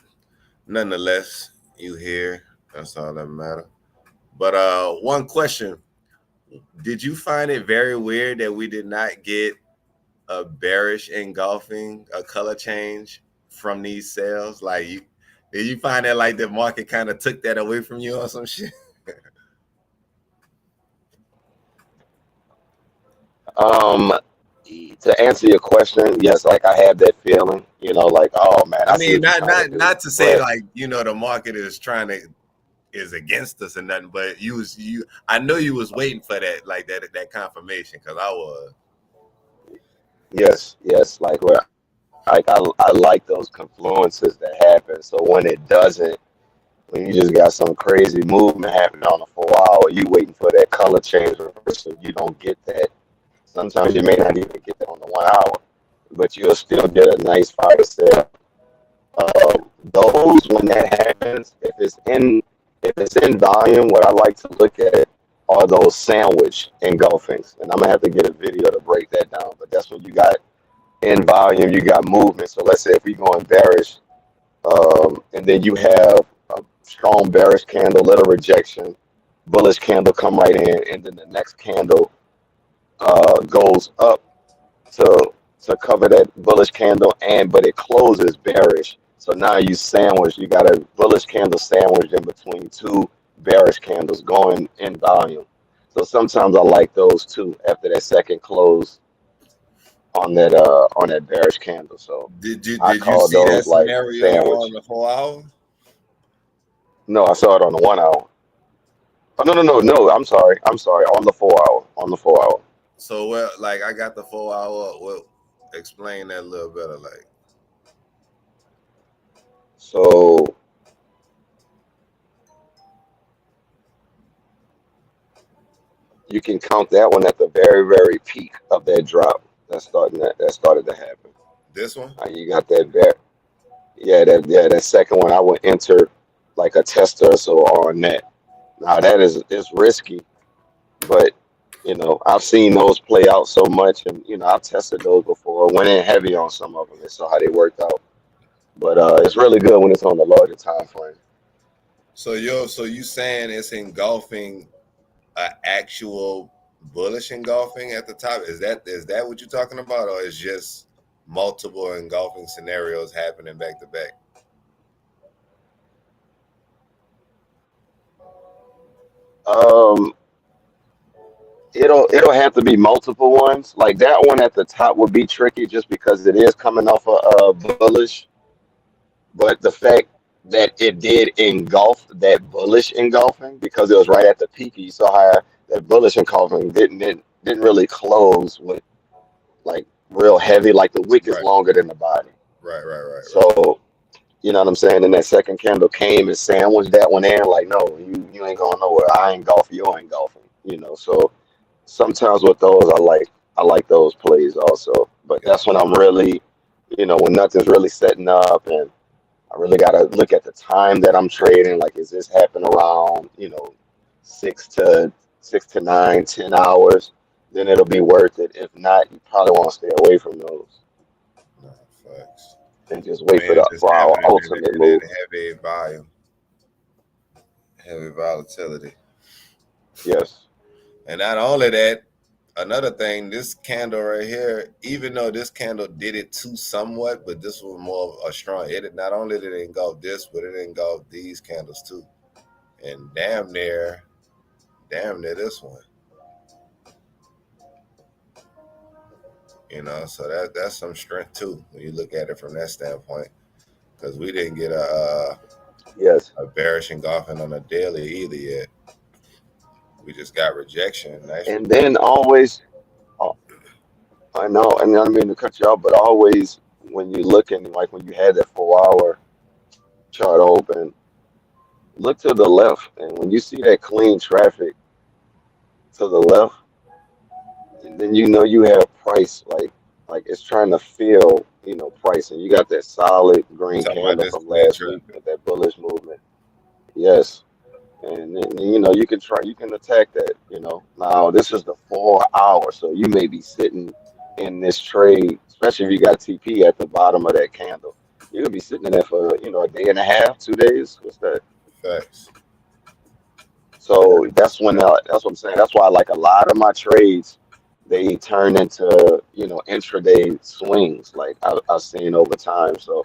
Nonetheless, you here. That's all that matter. But one question: did you find it very weird that we did not get a bearish engulfing, a color change from these sales? Like, did you find that like the market kind of took that away from you or some shit? Um, to answer your question, yes, like I have that feeling. Like, oh man, I I see mean, what you're not trying to not do. not to say But like the market is against us and nothing, but I know you was waiting for that like that confirmation because I was. yes, like I like those confluences that happen. So when it doesn't, when you just got some crazy movement happening on the 4 hour, you waiting for that color change reversal. You don't get that. Sometimes you may not even get that on the 1 hour, but you'll still get a nice fire sale. Those when that happens, if it's in volume, what I like to look at are those sandwich engulfings, and I'm gonna have to get a video to break that down. But that's when you got in volume, you got movement. So let's say if we go in bearish, and then you have a strong bearish candle, little rejection, bullish candle come right in, and then the next candle goes up to cover that bullish candle, but it closes bearish. So now you got a bullish candle sandwiched in between two bearish candles going in volume. So sometimes I like those too after that second close on that bearish candle. So I Did you call see that those like scenario on sandwich. the 4 hour? No, I saw it on the 1 hour. Oh no, no, no, no. I'm sorry. On the 4 hour. On the 4 hour. So well, like I got the 4 hour. Well, explain that a little better. Like, So you can count that one at the very, very peak of that drop. That started to happen. this one? You got that bear. Yeah, that second one I would enter like a tester or so on that. Now that is risky, but I've seen those play out so much, and I've tested those before. Went in heavy on some of them and saw how they worked out. But it's really good when it's on the larger time frame. So you saying it's engulfing an actual bullish engulfing at the top? Is that what you're talking about, or is just multiple engulfing scenarios happening back to back? Um, it'll have to be multiple ones. Like that one at the top would be tricky just because it is coming off a bullish. But the fact that it did engulf that bullish engulfing because it was right at the peak, you saw how that bullish engulfing didn't really close with like real heavy. Like the wick is Right, longer than the body. right. So you know what I'm saying? And that second candle came and sandwiched that one in. Like, no, you ain't going nowhere. I ain't golfing. You ain't golfing. You know. So sometimes with those, I like those plays also. But Yeah. that's when I'm really, you know, when nothing's really setting up, and I really got to look at the time that I'm trading. Like, is this happening around, you know, six to 9, 10 hours? Then it'll be worth it. If not, you probably want to stay away from those No, facts. and just I wait mean, it's just for our happening ultimate in move. heavy volume, heavy volatility. Yes. And not only that, another thing, this candle right here, even though this candle did it too somewhat, but this was more of a strong. It not only did it engulf this, but it engulfed these candles too, and damn near this one. You know, so that's some strength too when you look at it from that standpoint, because we didn't get Yes. a bearish engulfing on a daily either yet. We just got rejection. Nice. And then always, oh, I know, and I don't mean to cut you off, but always when you're looking, like when you had that 4 hour chart open, look to the left. And when you see that clean traffic to the left, then you know you have price, like it's trying to feel, you know, price. And you got that solid You green talking about candle this from clean last week traffic? with that bullish movement. Yes. And then, you know, you can attack that, you know. Now, this is the 4 hour, so you may be sitting in this trade, especially if you got TP at the bottom of that candle. You could be sitting in there for, you know, a day and a half, 2 days. What's that? Facts. So that's what I'm saying. That's why like a lot of my trades, they turn into, you know, intraday swings like I've seen over time. So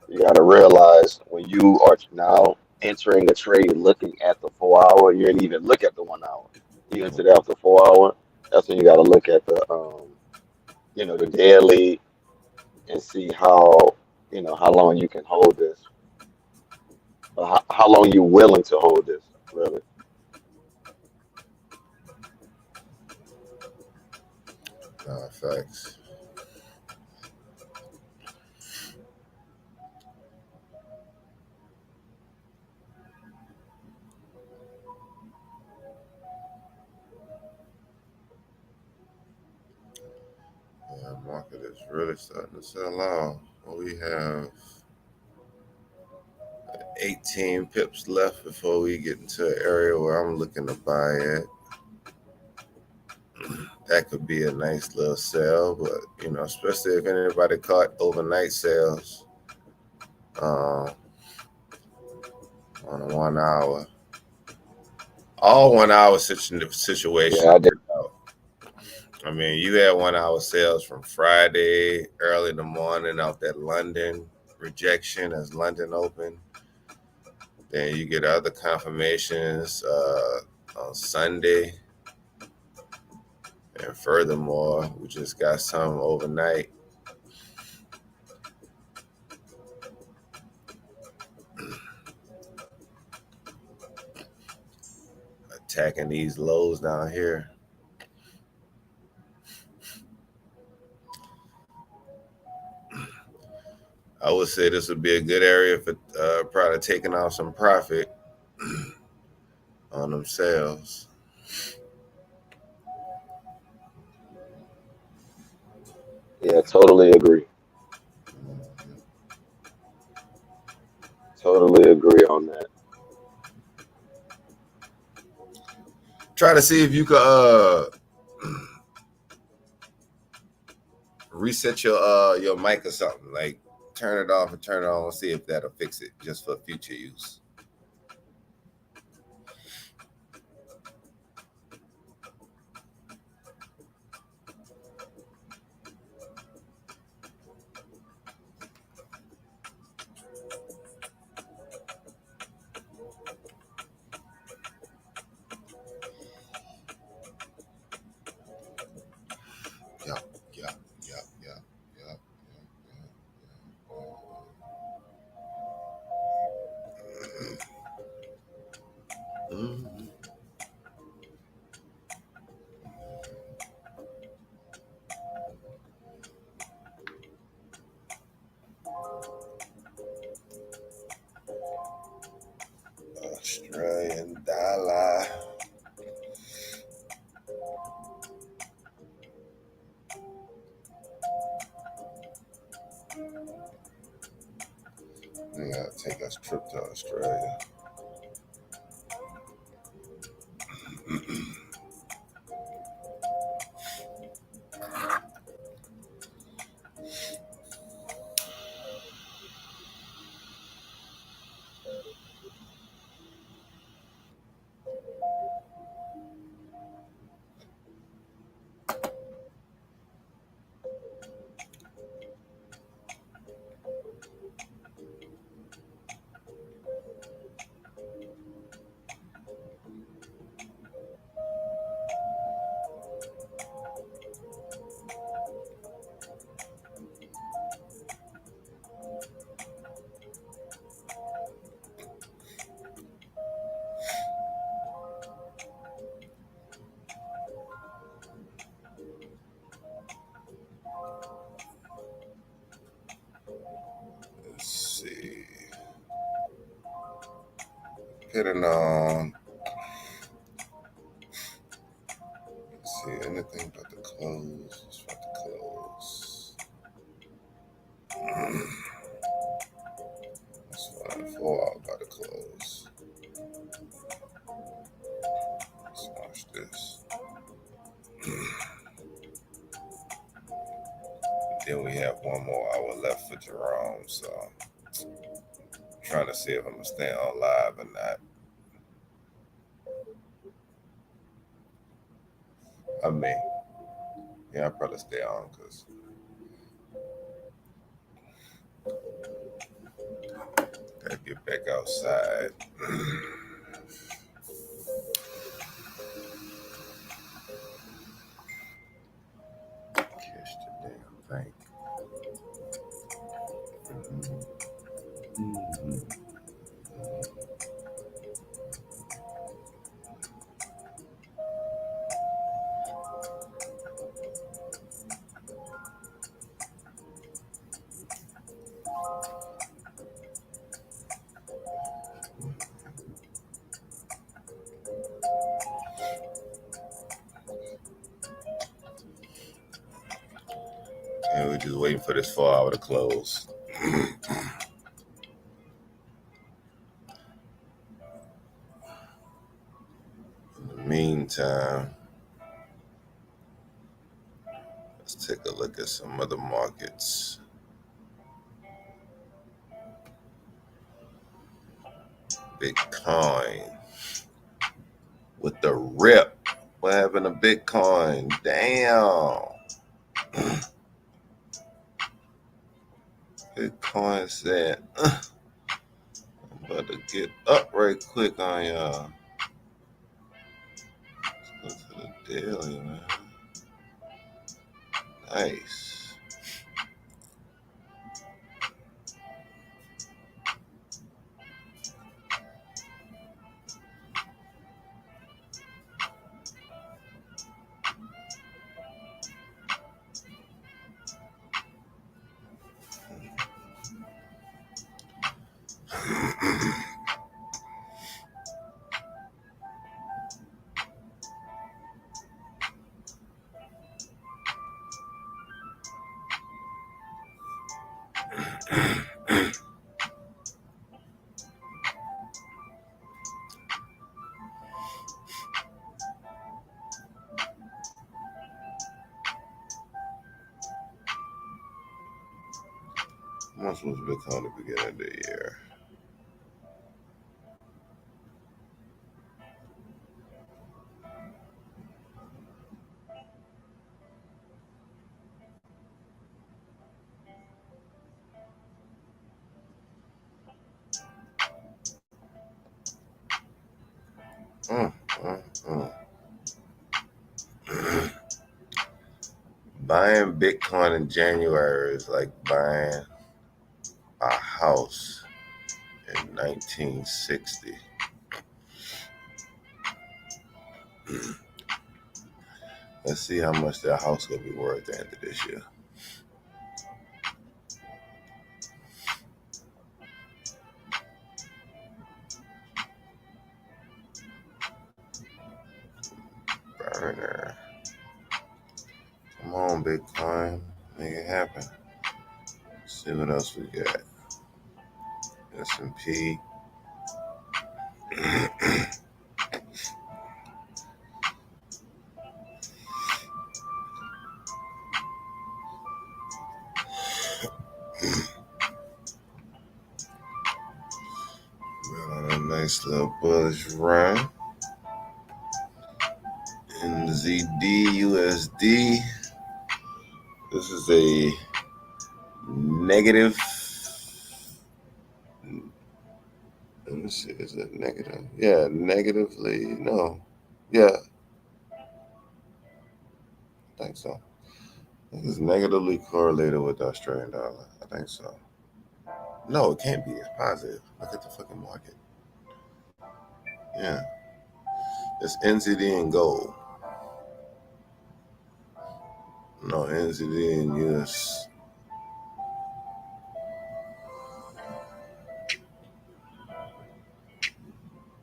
you got to realize when you are now entering a trade looking at the 4 hour, you didn't even look at the 1 hour. You entered after 4 hour. That's when you got to look at the, you know, the daily and see how, you know, how long you can hold this, or how long you're willing to hold this, really. Facts. Yeah, market is really starting to sell off. Well, we have 18 pips left before we get into an area where I'm looking to buy it. That could be a nice little sell, but you know, especially if anybody caught overnight sales um, on a 1 hour. All 1 hour Yeah, situations I did. work out. I mean, you had 1 hour sales from Friday early in the morning out that London rejection as London opened. Then you get other confirmations on Sunday. And furthermore, we just got some overnight. Attacking these lows down here. I would say this would be a good area for probably taking off some profit on them sales. Yeah, totally agree. Totally agree on that. Try to see if you could reset your mic or something. Like turn it off and turn it on. See if that'll fix it just for future use. Australian dollar. We gotta take us trip to Australia. Let's see. Hitting on. Let's see, anything but the close. It's about to close. That's fine. 4 hour about to close. Let's watch this. Then we have 1 more hour left for Jerome, so I'm trying to see if I'm gonna stay on live or not. I mean, yeah, I'll probably stay on because gotta get back outside. Catch the damn thing. And we're just waiting for this 4 hour to close. In the meantime, let's take a look at some other markets. Bitcoin with the rip. What happened to Bitcoin? Damn. Bitcoin said, I'm about to get up right quick on y'all. Let's go to the daily, man. Nice. How much was Bitcoin at the beginning of the year? Buying Bitcoin in January is like buying a house in 1960. Let's see how much that house gonna be worth at the end of this year. Burner. Come on, Bitcoin. Make it happen. Let's see what else we got. S&P. We're on a nice little bullish run. In ZD, USD. This is a negative. Let me see, is it negative? Yeah, negatively. No. Yeah, I think so. I think it's negatively correlated with the Australian dollar. I think so. No, it can't be. It's positive. Look at the fucking market. Yeah. It's NZD and gold. No, NZD and US.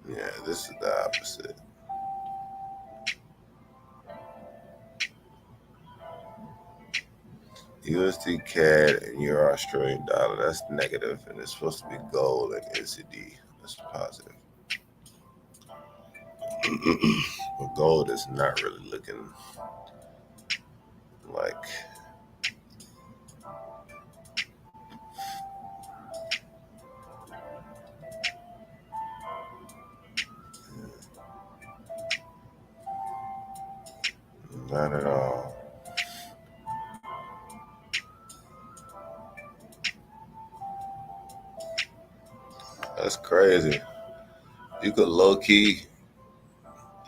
Yeah, this is the opposite. USD CAD and your Australian dollar, that's negative, and it's supposed to be gold and NZD. That's positive. But gold is not really looking like not at all. That's crazy. You could low key,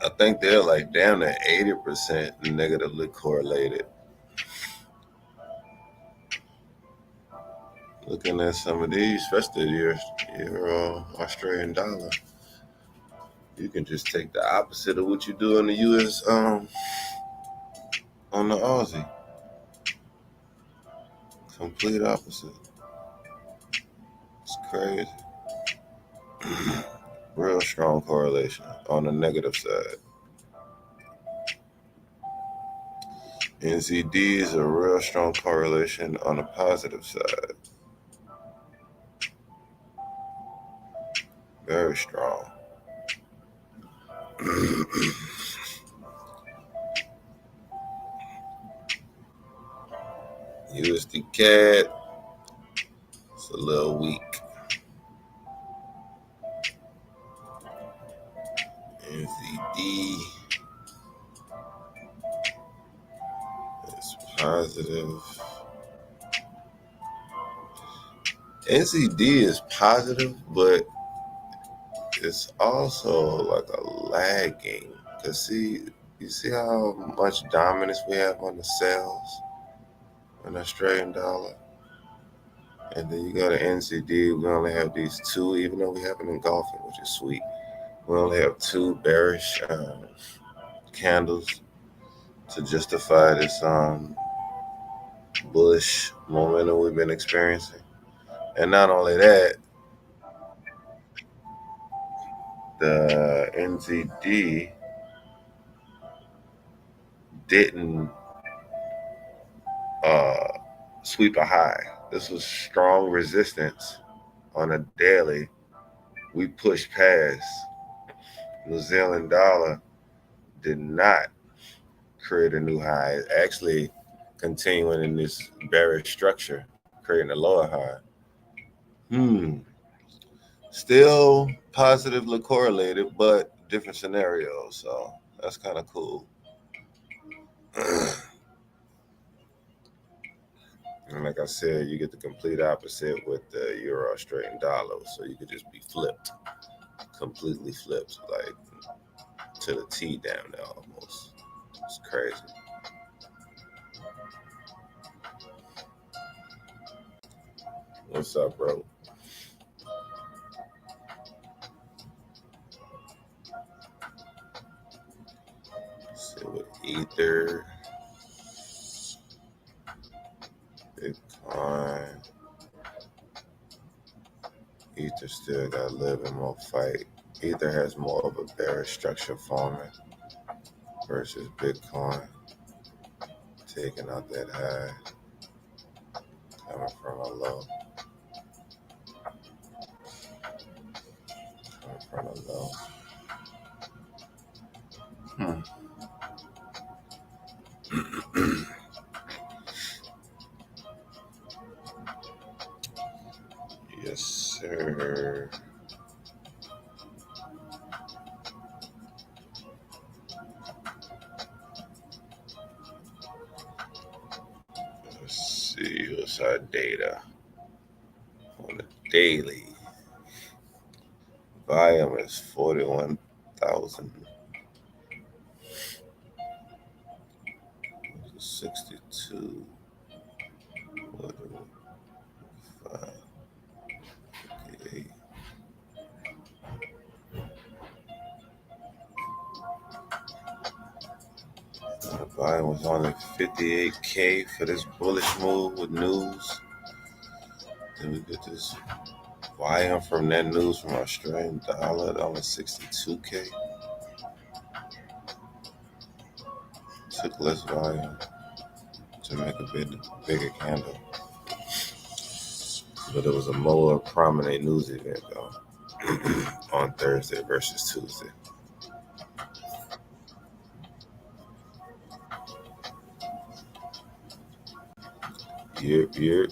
I think they're like down to 80% negatively correlated. Looking at some of these, especially your Australian dollar, you can just take the opposite of what you do in the US on the Aussie. Complete opposite. It's crazy. Real strong correlation on the negative side. NZD is a real strong correlation on the positive side. Very strong. USD CAD, it's a little weak. NZD, it's positive. NZD is positive, but it's also like a lagging. Cause you see how much dominance we have on the sales in Australian dollar? And then you go to NZD, we only have these two, even though we have an engulfing, which is sweet. We only have two bearish candles to justify this bullish momentum we've been experiencing. And not only that, the NZD didn't sweep a high. This was strong resistance on a daily. We pushed past. New Zealand dollar did not create a new high. It's actually continuing in this bearish structure, creating a lower high. Still positively correlated, but different scenarios. So that's kind of cool. And like I said, you get the complete opposite with the Euro Australian dollar. So you could just be flipped, completely flipped, like to the T down there almost. It's crazy. What's up, bro? Ether, Bitcoin. Ether still got a little bit more fight. Ether has more of a bearish structure forming versus Bitcoin taking out that high, coming from a low, coming from a low. Yes, sir. Let's see what's our data on the daily. Volume is 41,062. 558. The volume was only 58K for this bullish move with news. Then we get this volume from that news from Australian dollar at only 62K. Took less volume to make a bigger candle. But it was a more prominent news event though on Thursday versus Tuesday. Yep.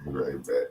Right back.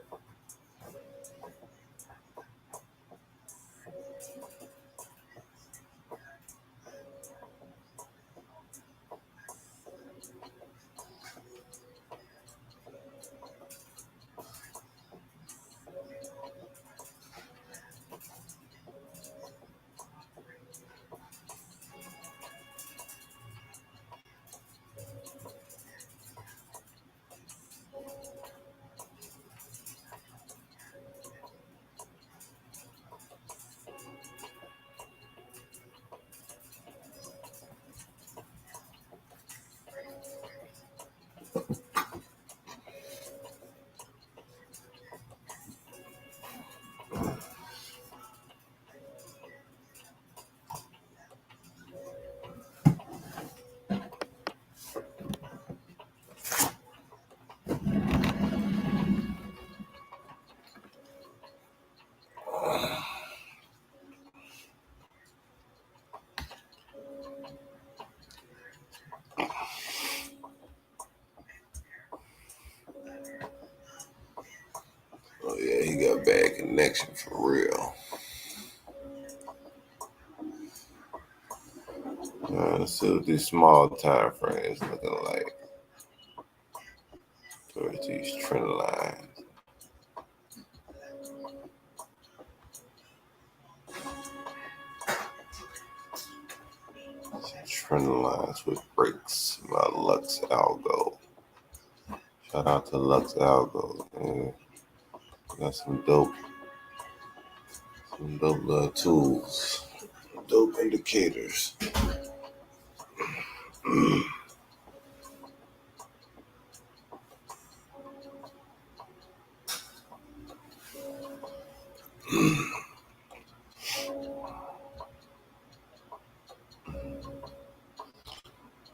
Oh yeah, he got bad connection for real. Let's see what these small time frames looking like towards these trend lines. Trend lines with breaks by Lux Algo. Shout out to Lux Algo. Man. Got some dope little tools, dope indicators.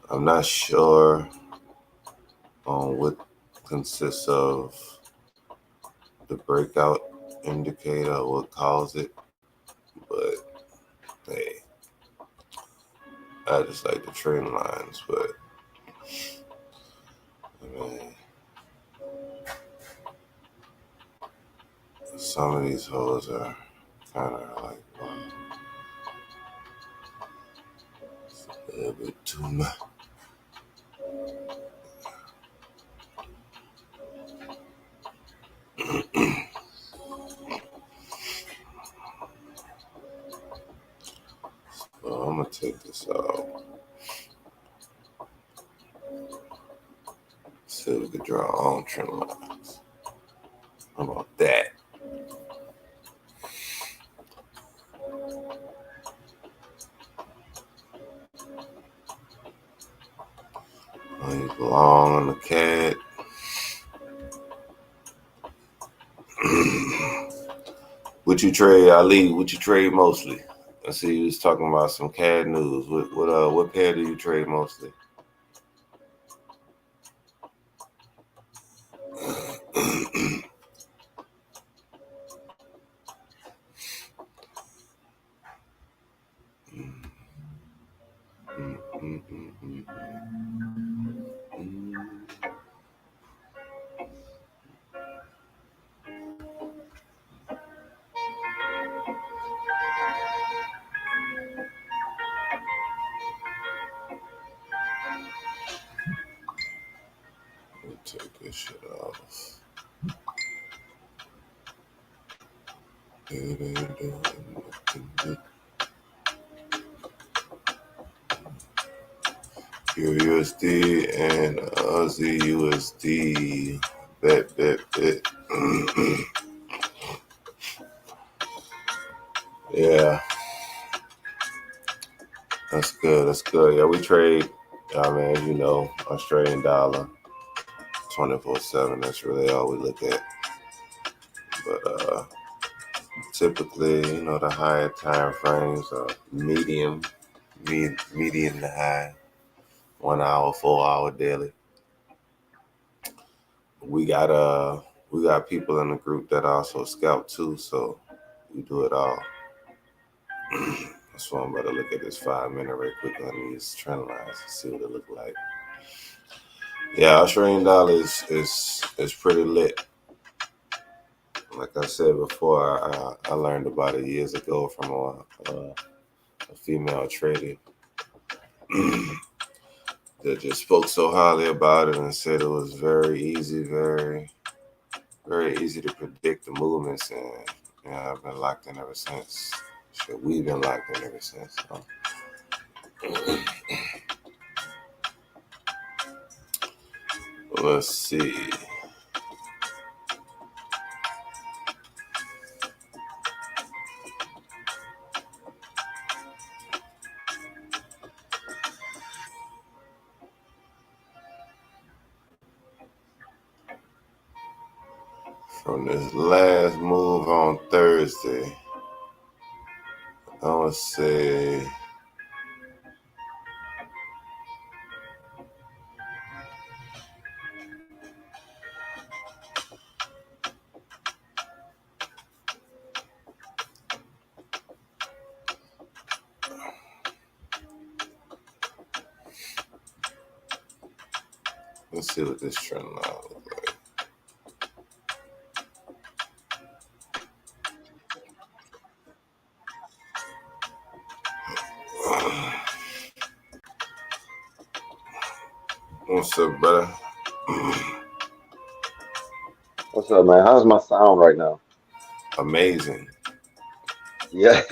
I'm not sure on what consists of the breakout indicator, what caused it, but hey, I just like the trend lines. But I mean, some of these hoes are kind of like, wow, a little bit too much. So I'm gonna take this out. See if we can draw our own trend lines. How about that? He's long on the CAD. What you trade, Ali? What you trade mostly? I see you was talking about some CAD news. What pair do you trade mostly? Take this shit off. USD and Aussie USD. Bet. Yeah, that's good. Yeah, we trade. I mean, you know, Australian dollar, 24/7. That's really all we look at. But typically, you know, the higher time frames are medium to high, 1 hour, 4 hour daily. We got people in the group that also scalp too, so we do it all. That's why I'm about to look at this 5-minute right quick on these trend lines and see what it look like. Yeah, Australian dollar is pretty lit. Like I said before, I learned about it years ago from a female trader that just spoke so highly about it and said it was very easy, very easy to predict the movements, and I've been locked in ever since. Shit, we've been locked in ever since. So. Let's see. From this last move on Thursday, I would say let's see what this trend line looks like. What's up, brother? What's up, man? How's my sound right now? Amazing. Yes.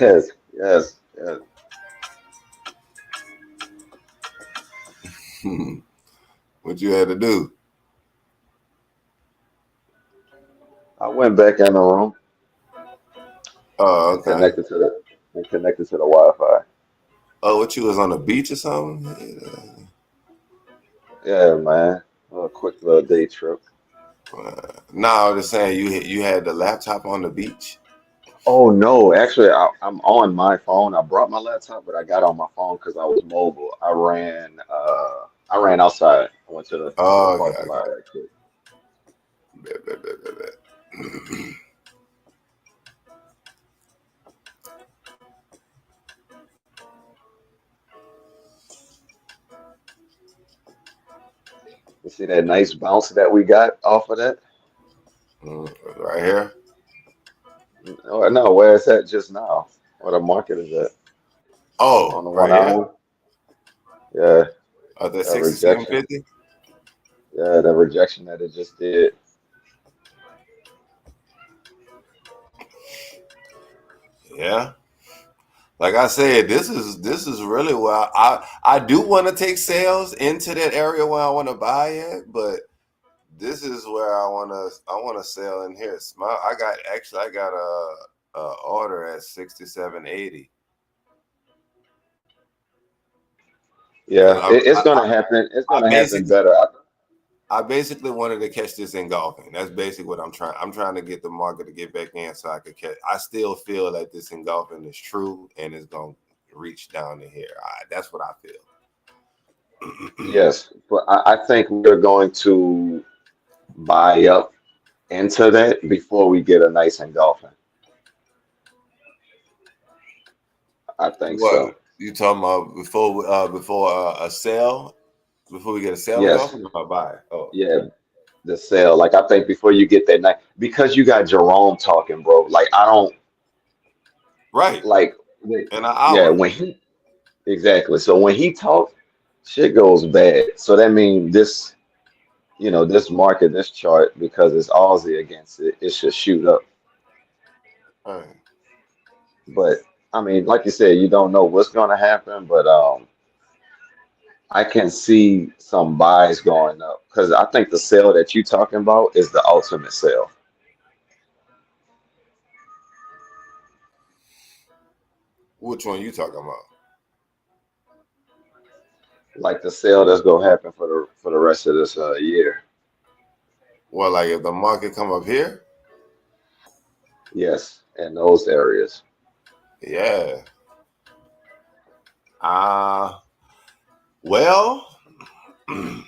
What you had to do? I went back in the room Oh, and okay. connected to the Wi-Fi. Oh, what, you was on the beach or something? Yeah, man. A quick little day trip. No, I was just saying you had the laptop on the beach. Oh no, actually, I'm on my phone. I brought my laptop, but I got on my phone because I was mobile. I ran I ran outside. I went to the Oh, okay, parking lot right quick. bet. You see that nice bounce that we got off of that? Right here. Oh, no, where is that just now? Where the market is at? On Oh, the right one here. hour? Yeah, The that 67.50. rejection. Yeah, the rejection that it just did. Yeah. Like I said, this is really where I do want to take sales into that area where I want to buy it, but this is where I want to sell in here. I got a order at 67.80 because Yeah, it's gonna happen. It's I gonna happen basically better. I basically wanted to catch this engulfing. That's basically what I'm trying. I'm trying to get the market to get back in so I could catch. I still feel that this engulfing is true and it's gonna reach down to here. That's what I feel. Yes, but I think we're going to buy up into that before we get a nice engulfing. I think What so. you talking about before a sale? Before we get a sale Yes, engulfing or buy? Oh, yeah, the sale. Like I think before you get that night, because you got Jerome talking, bro. Like I don't right. like, In an yeah, hour. when he exactly. So when he talks, shit goes bad. So that means this, this market, this chart, because it's Aussie against it, it should shoot up. Right. But I mean, like you said, you don't know what's gonna happen, but I can see some buys going up because I think the sale that you're talking about is the ultimate sale, Which one you talking about? like the sale that's gonna happen for the rest of this year. Well, like if the market come up here, Yes, in those areas. yeah. Uh well, I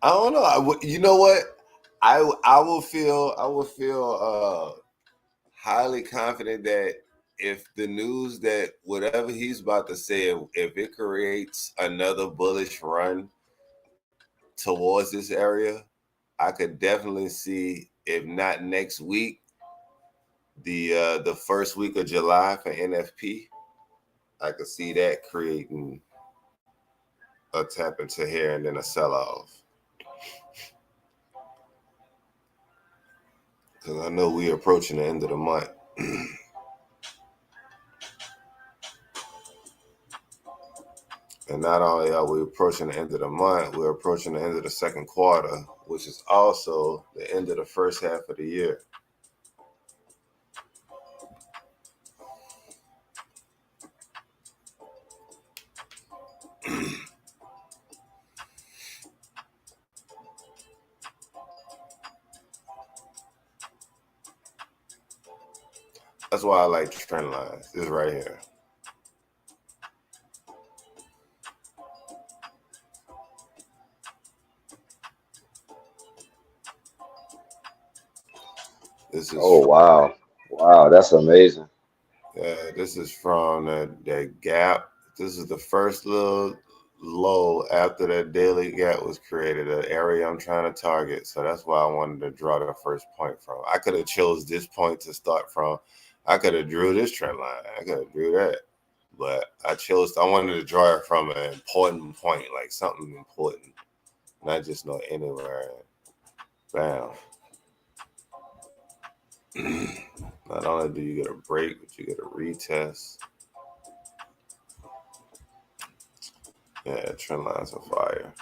don't know. You know what? I will feel highly confident that if the news that whatever he's about to say, if it creates another bullish run towards this area, I could definitely see, if not next week, the first week of July for NFP. I could see that creating a tap into here and then a sell off. Because I know we're approaching the end of the month. And not only are we approaching the end of the month, we're approaching the end of the second quarter, which is also the end of the first half of the year. That's why I like trend lines. This right here. This is Oh from wow, wow, that's amazing. that gap. This is the first little low after that daily gap was created, an area I'm trying to target. So that's why I wanted to draw the first point from. I could have chose this point to start from. I could have drew this trend line. I could have drew that. But I wanted to draw it from an important point, like something important, not just no anywhere. Bam. Not only do you get a break, but you get a retest. Yeah, trend lines are fire.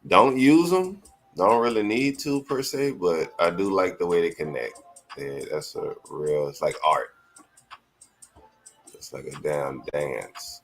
Don't use them. Don't really need to per se, but I do like the way they connect. Yeah, that's a real. It's like art. It's like a damn dance.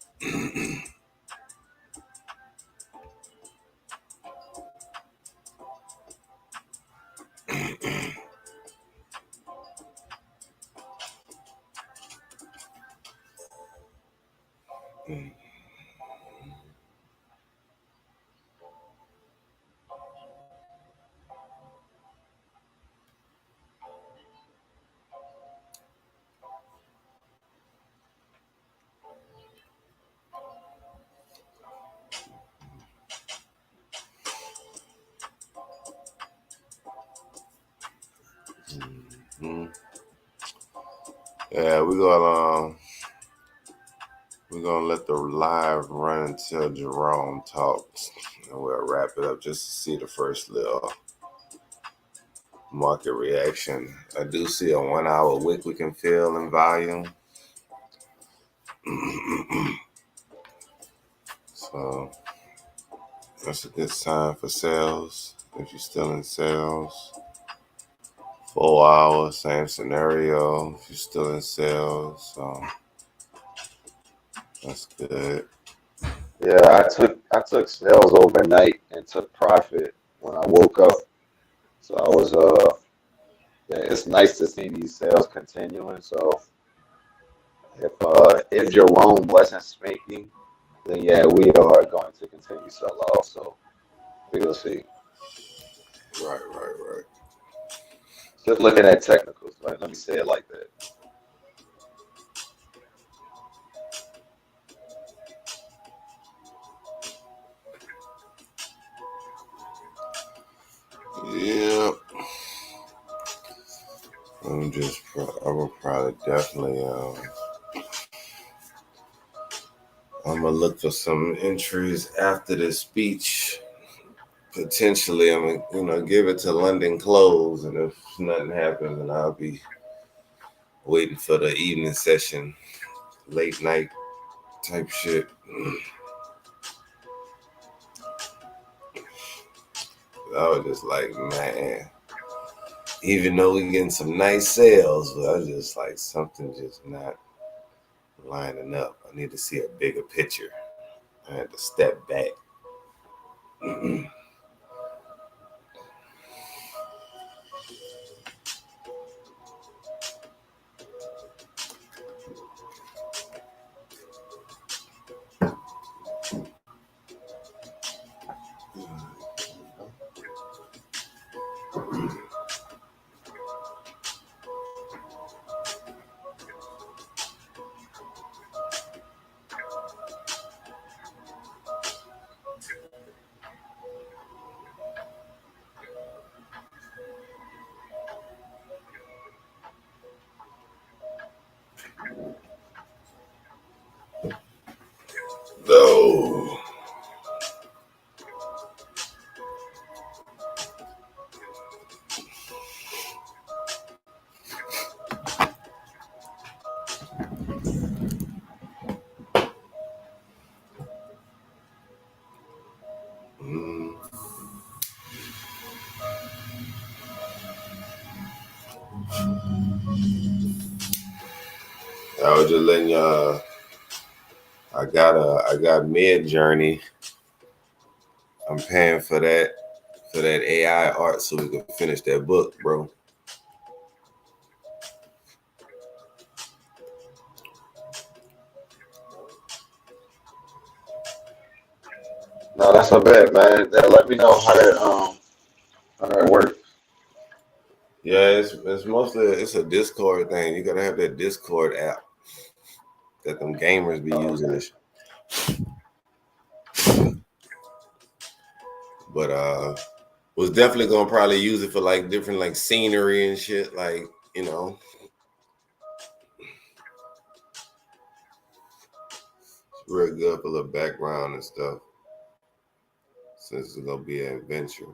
Mm-hmm. Yeah, we're gonna let the live run until Jerome talks, and we'll wrap it up just to see the first little market reaction. I do see a 1 hour wick we can fill in volume. So that's a good sign for sales. If you're still in sales, 4 hours, same scenario. If you're still in sales, so that's good. Yeah, I took sales overnight and took profit when I woke up. So I was yeah, it's nice to see these sales continuing. So if Jerome wasn't speaking, then yeah, we are going to continue sell off. So we will see. Right. Just looking at technicals, right? Let me say it like that. Yeah. I will probably definitely, I'm gonna look for some entries after this speech. Potentially, I'm gonna, give it to London close, and if nothing happens, then I'll be waiting for the evening session, late night type shit. I was just like, man, even though we getting some nice sales, but I was just like, something just not lining up. I need to see a bigger picture. I had to step back. No. I was just letting y'all. I got Mid Journey. I'm paying for that AI art so we can finish that book, bro. No, that's a bet, man. Let me know how that works. Yeah, it's mostly it's a Discord thing. You gotta have that Discord app that them gamers be Oh, using okay. this. But was definitely gonna probably use it for like different like scenery and shit, like, you know. Real good for the background and stuff. Since it's gonna be an adventure.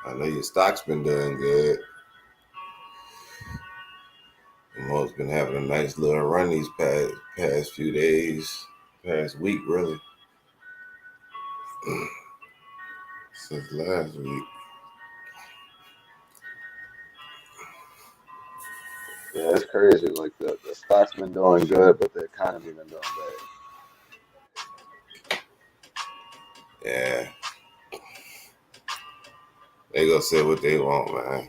I know your stock's been doing good. Mo's been having a nice little run these past few days, past week really, since last week. Yeah, it's crazy. Like the stock's been doing good, but the economy been doing bad. Yeah, they gonna say what they want, man.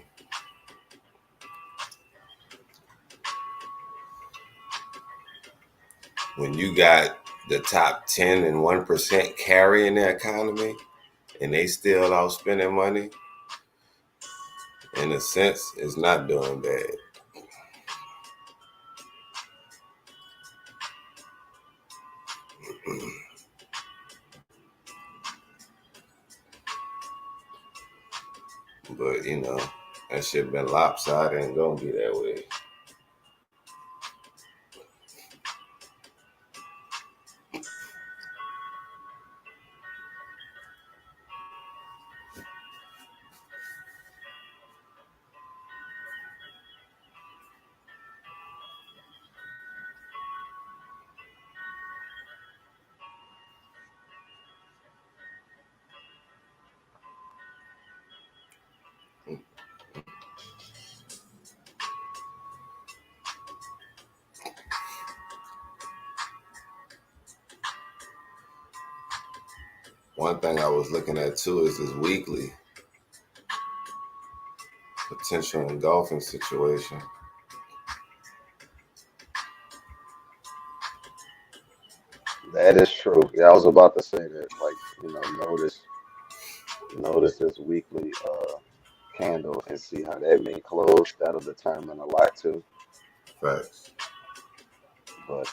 When you got the top 10 and 1% carrying the economy and they still out spending money, in a sense, it's not doing bad. But, you know, that shit been lopsided and gonna be that way. One thing I was looking at too is this weekly potential engulfing situation. That is true. Yeah, I was about to say that. Like, notice this weekly candle and see how that may close. That'll determine a lot too. Facts. But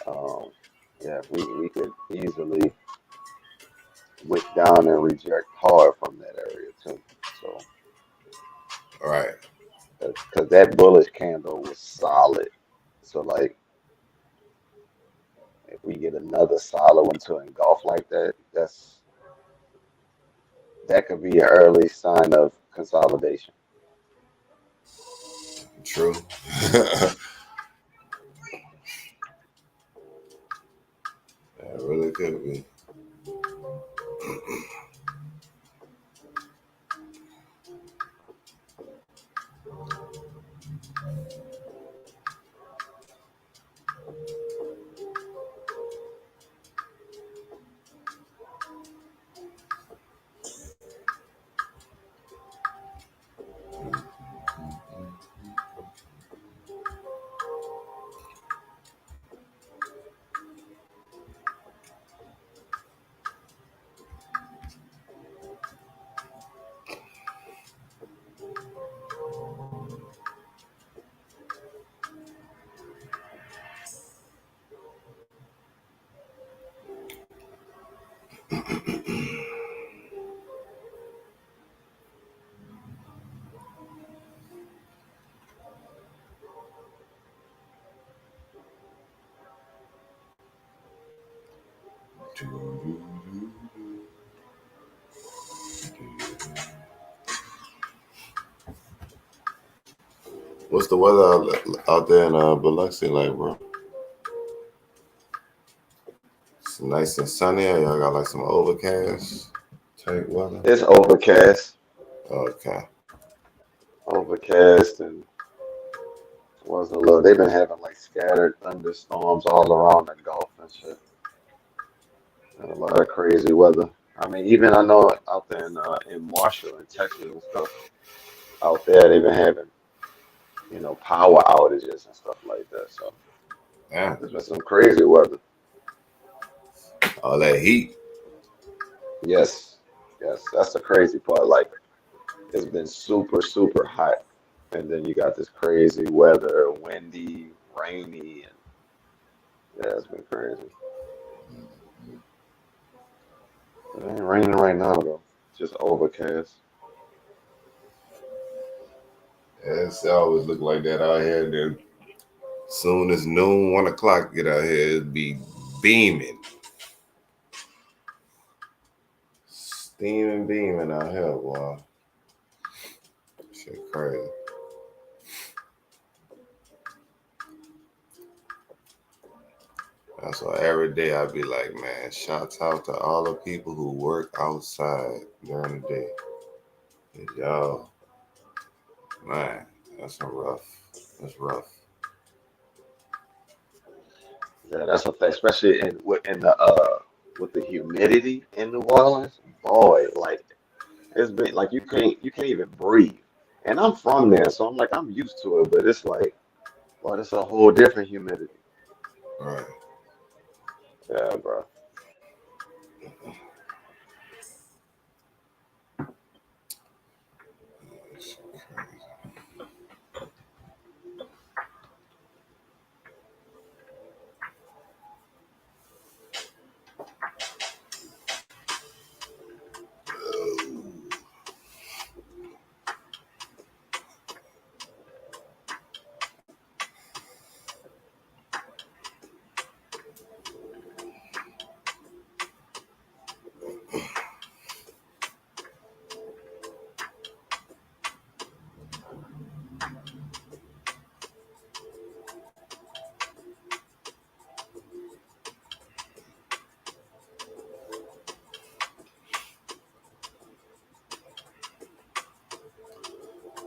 yeah, we could easily wick down and reject hard from that area too. So, All right. because that bullish candle was solid. So like, if we get another solid one to engulf like that, that could be an early sign of consolidation. True. That really could be. What's the weather out there in Biloxi like, bro? It's nice and sunny. Or y'all got like some overcast type weather. It's overcast, Okay. overcast, and was a little. They've been having like scattered thunderstorms all around the Gulf and shit, and a lot of crazy weather. I mean, even I know out there in Marshall and Texas and stuff out there, they've been having power outages and stuff like that. So Yeah. there's been some crazy weather. All that heat. Yes, yes, that's the crazy part. Like it's been super, super hot, and then you got this crazy weather, windy, rainy, and yeah, it's been crazy. It ain't raining right now though. Just overcast. Yeah, it's always look like that out here. Then soon as noon, 1 o'clock get out here, it'd be beaming. Steaming, beaming out here, boy. crazy. That's why every day I be like, man, shouts out to all the people who work outside during the day. Y'all, man, that's rough. That's rough. Yeah, that's a fact, especially in the with the humidity in New Orleans. Boy, like it's been like you can't even breathe. And I'm from there, so I'm like I'm used to it, but it's like, well, it's a whole different humidity. Right. Yeah, bro. It's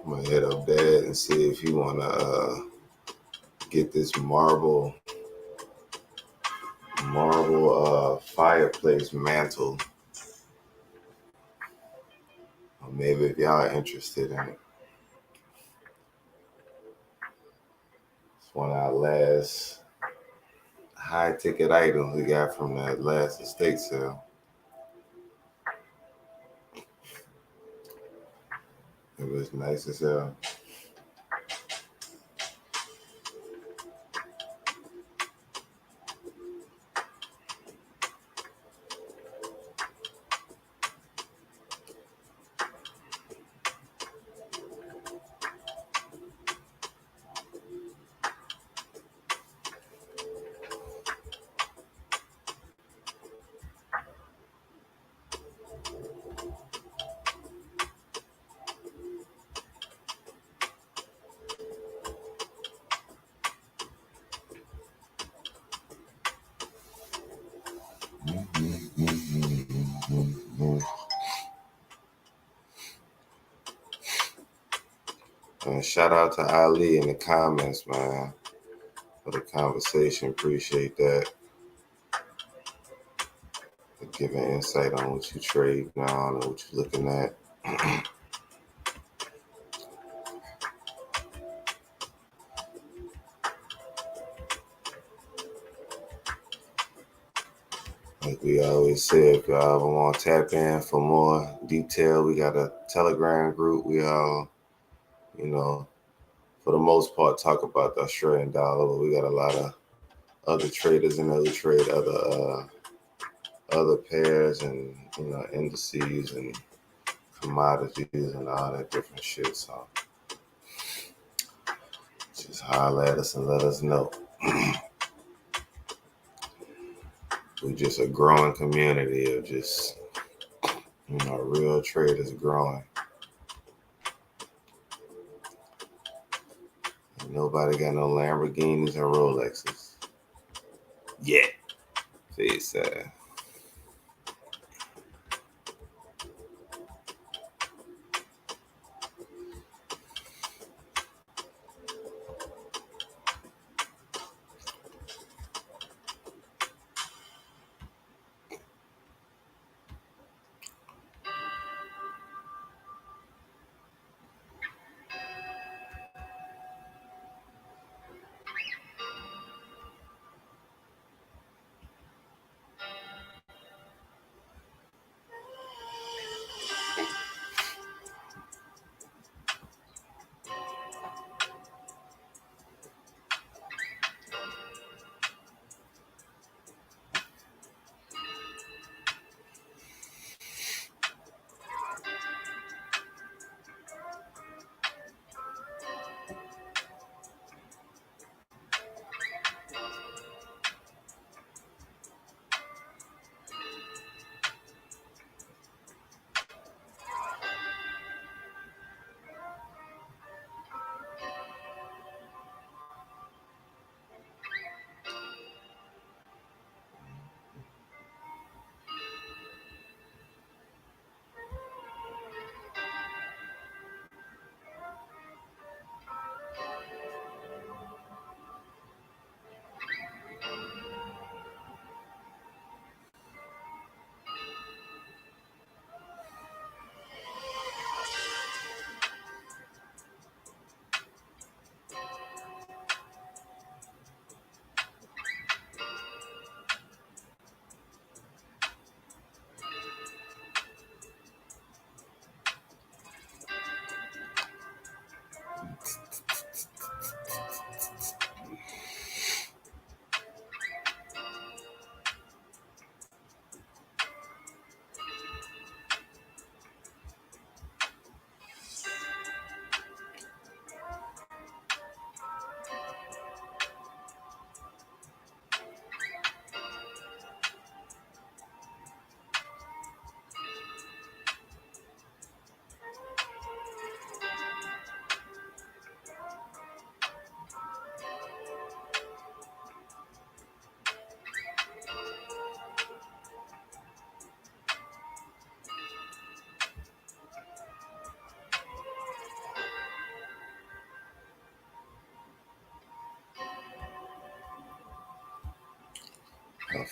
I'm gonna hit up Dad and see if he wanna get this marble fireplace mantle, or maybe if y'all are interested in it. It's one of our last high ticket items we got from that last estate sale. It was nice as hell. And shout out to Ali in the comments, man, for the conversation. Appreciate that. For giving insight on what you trade now and what you're looking at. Like we always say, if y'all ever want to tap in for more detail, we got a Telegram group. We all, for the most part, talk about the Australian dollar, but we got a lot of other traders in other trade other pairs and indices and commodities and all that different shit. So just holler at us and let us know. We're just a growing community of just real traders growing. And nobody got no Lamborghinis or Rolexes. Yeah. Face sad.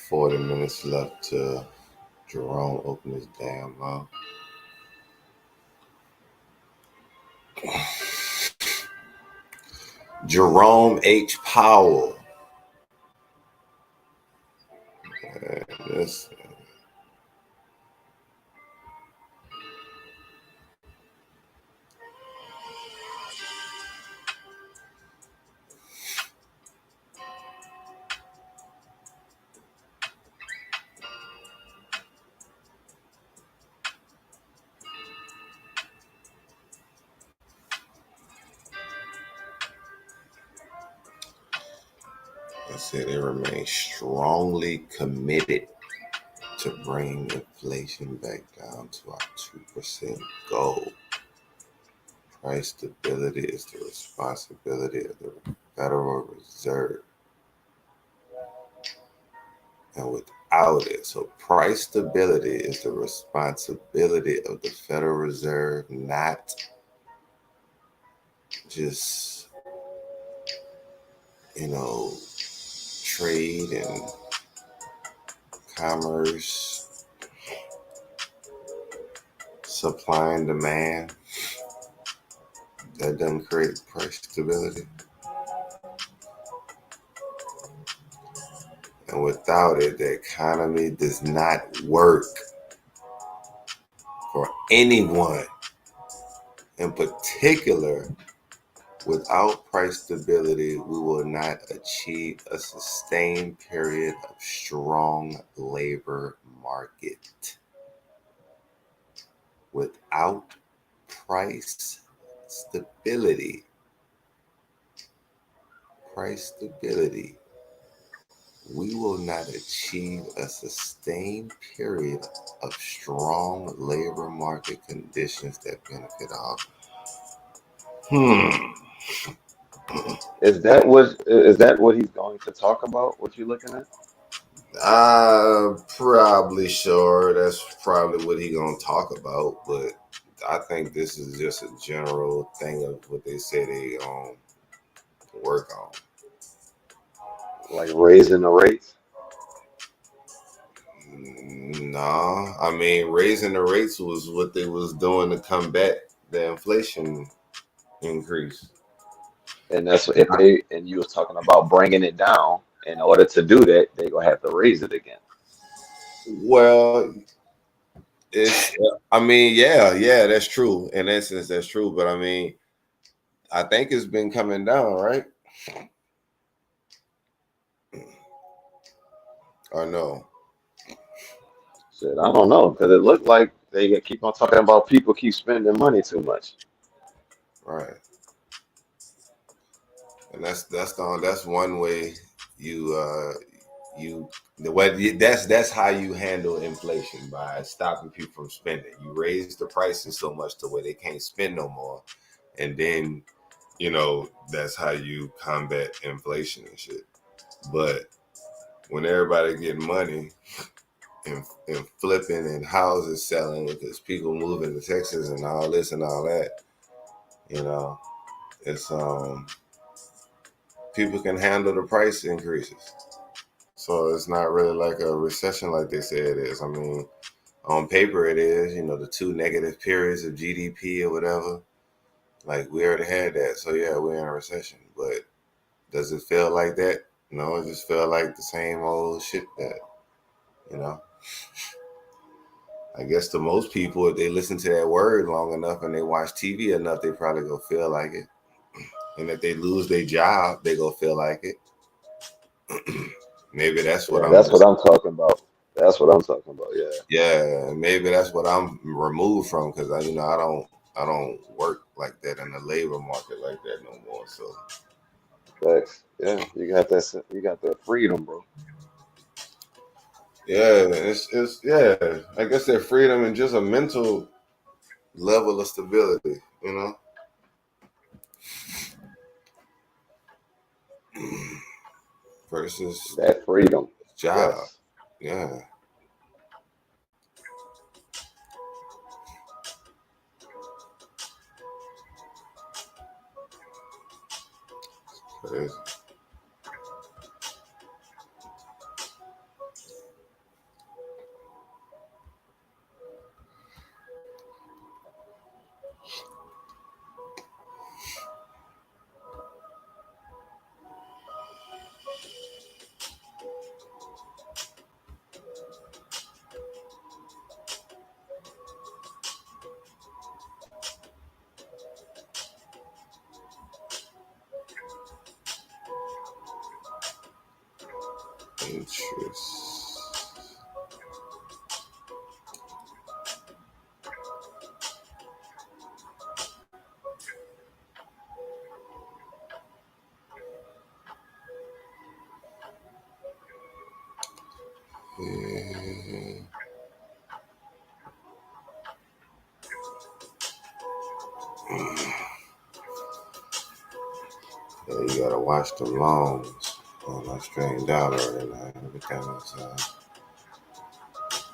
40 minutes left to Jerome open his damn mouth. Jerome H. Powell. This. It said they remain strongly committed to bring inflation back down to our 2% goal. Price stability is the responsibility of the Federal Reserve. And without it, so price stability is the responsibility of the Federal Reserve, not just, trade and commerce, supply and demand. That doesn't create price stability. And without it, the economy does not work for anyone. In particular, without price stability, we will not achieve a sustained period of strong labor market. Without price stability, we will not achieve a sustained period of strong labor market conditions that benefit all. Is that what he's going to talk about? What you looking at? Probably sure. That's probably what he gonna talk about. But I think this is just a general thing of what they say they work on. Like raising the rates? No, I mean raising the rates was what they was doing to combat the inflation increase. And that's and you was talking about bringing it down. In order to do that, they gonna have to raise it again. Well, I mean, yeah, that's true. In essence, that's true. But I mean, I think it's been coming down, right? Or no? Shit, I don't know, because it looked like they keep on talking about people keep spending money too much. Right. And that's one way that's how you handle inflation, by stopping people from spending. You raise the prices so much to where they can't spend no more, and then that's how you combat inflation and shit. But when everybody getting money and flipping and houses selling because people moving to Texas and all this and all that, it's people can handle the price increases. So it's not really like a recession like they say it is. I mean, on paper it is, the 2 negative periods of GDP or whatever. Like we already had that. So yeah, we're in a recession. But does it feel like that? No, it just felt like the same old shit that, you know. I guess to most people, if they listen to that word long enough and they watch TV enough, they probably go feel like it. And if they lose their job, they go feel like it. Maybe that's what Yeah, I'm that's what just. I'm talking about. That's what I'm talking about. Yeah. Yeah, maybe that's what I'm removed from, because I don't work like that in the labor market like that no more. So Facts. Yeah, you got that. You got that freedom, bro. yeah, it's yeah. I guess that freedom and just a mental level of stability, versus That freedom. job. Yes. Yeah. Crazy. Interest. Yeah. So you gotta watch the loans on Australian dollar right now.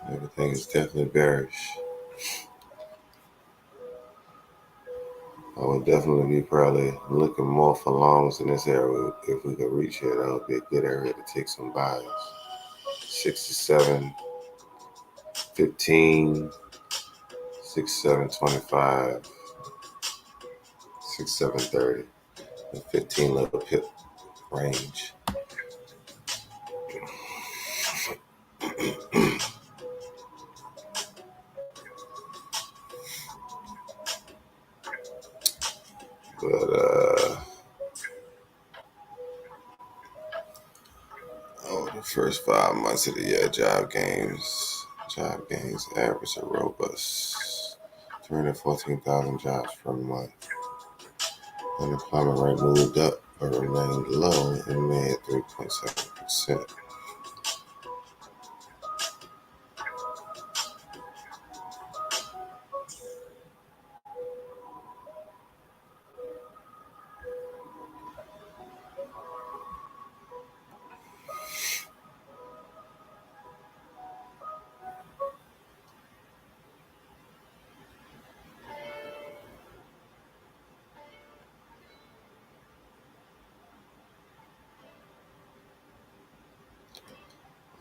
Everything is definitely bearish. I would definitely be probably looking more for longs in this area. If we could reach here, that would be a good area to take some buys. 67, 15, 67, 25, 67, 30, the 15 little pip range. But the first 5 months of the year, job gains average a robust 314,000 jobs per month. Unemployment rate moved up but remained low in May at 3.7%.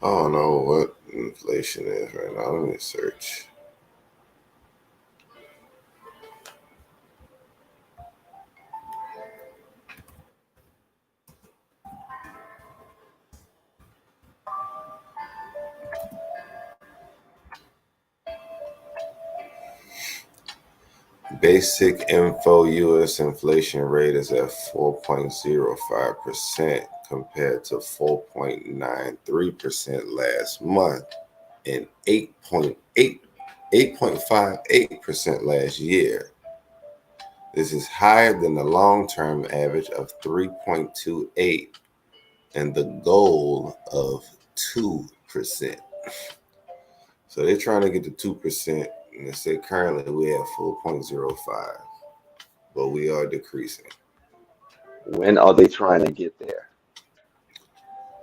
I don't know what inflation is right now. Let me search. Basic info U.S. inflation rate is at 4.05% compared to 4.93% last month and 8.58% last year. This is higher than the long-term average of 3.28 and the goal of 2%. So they're trying to get to 2%, and they say currently we have 4.05, but we are decreasing. When are they trying to get there?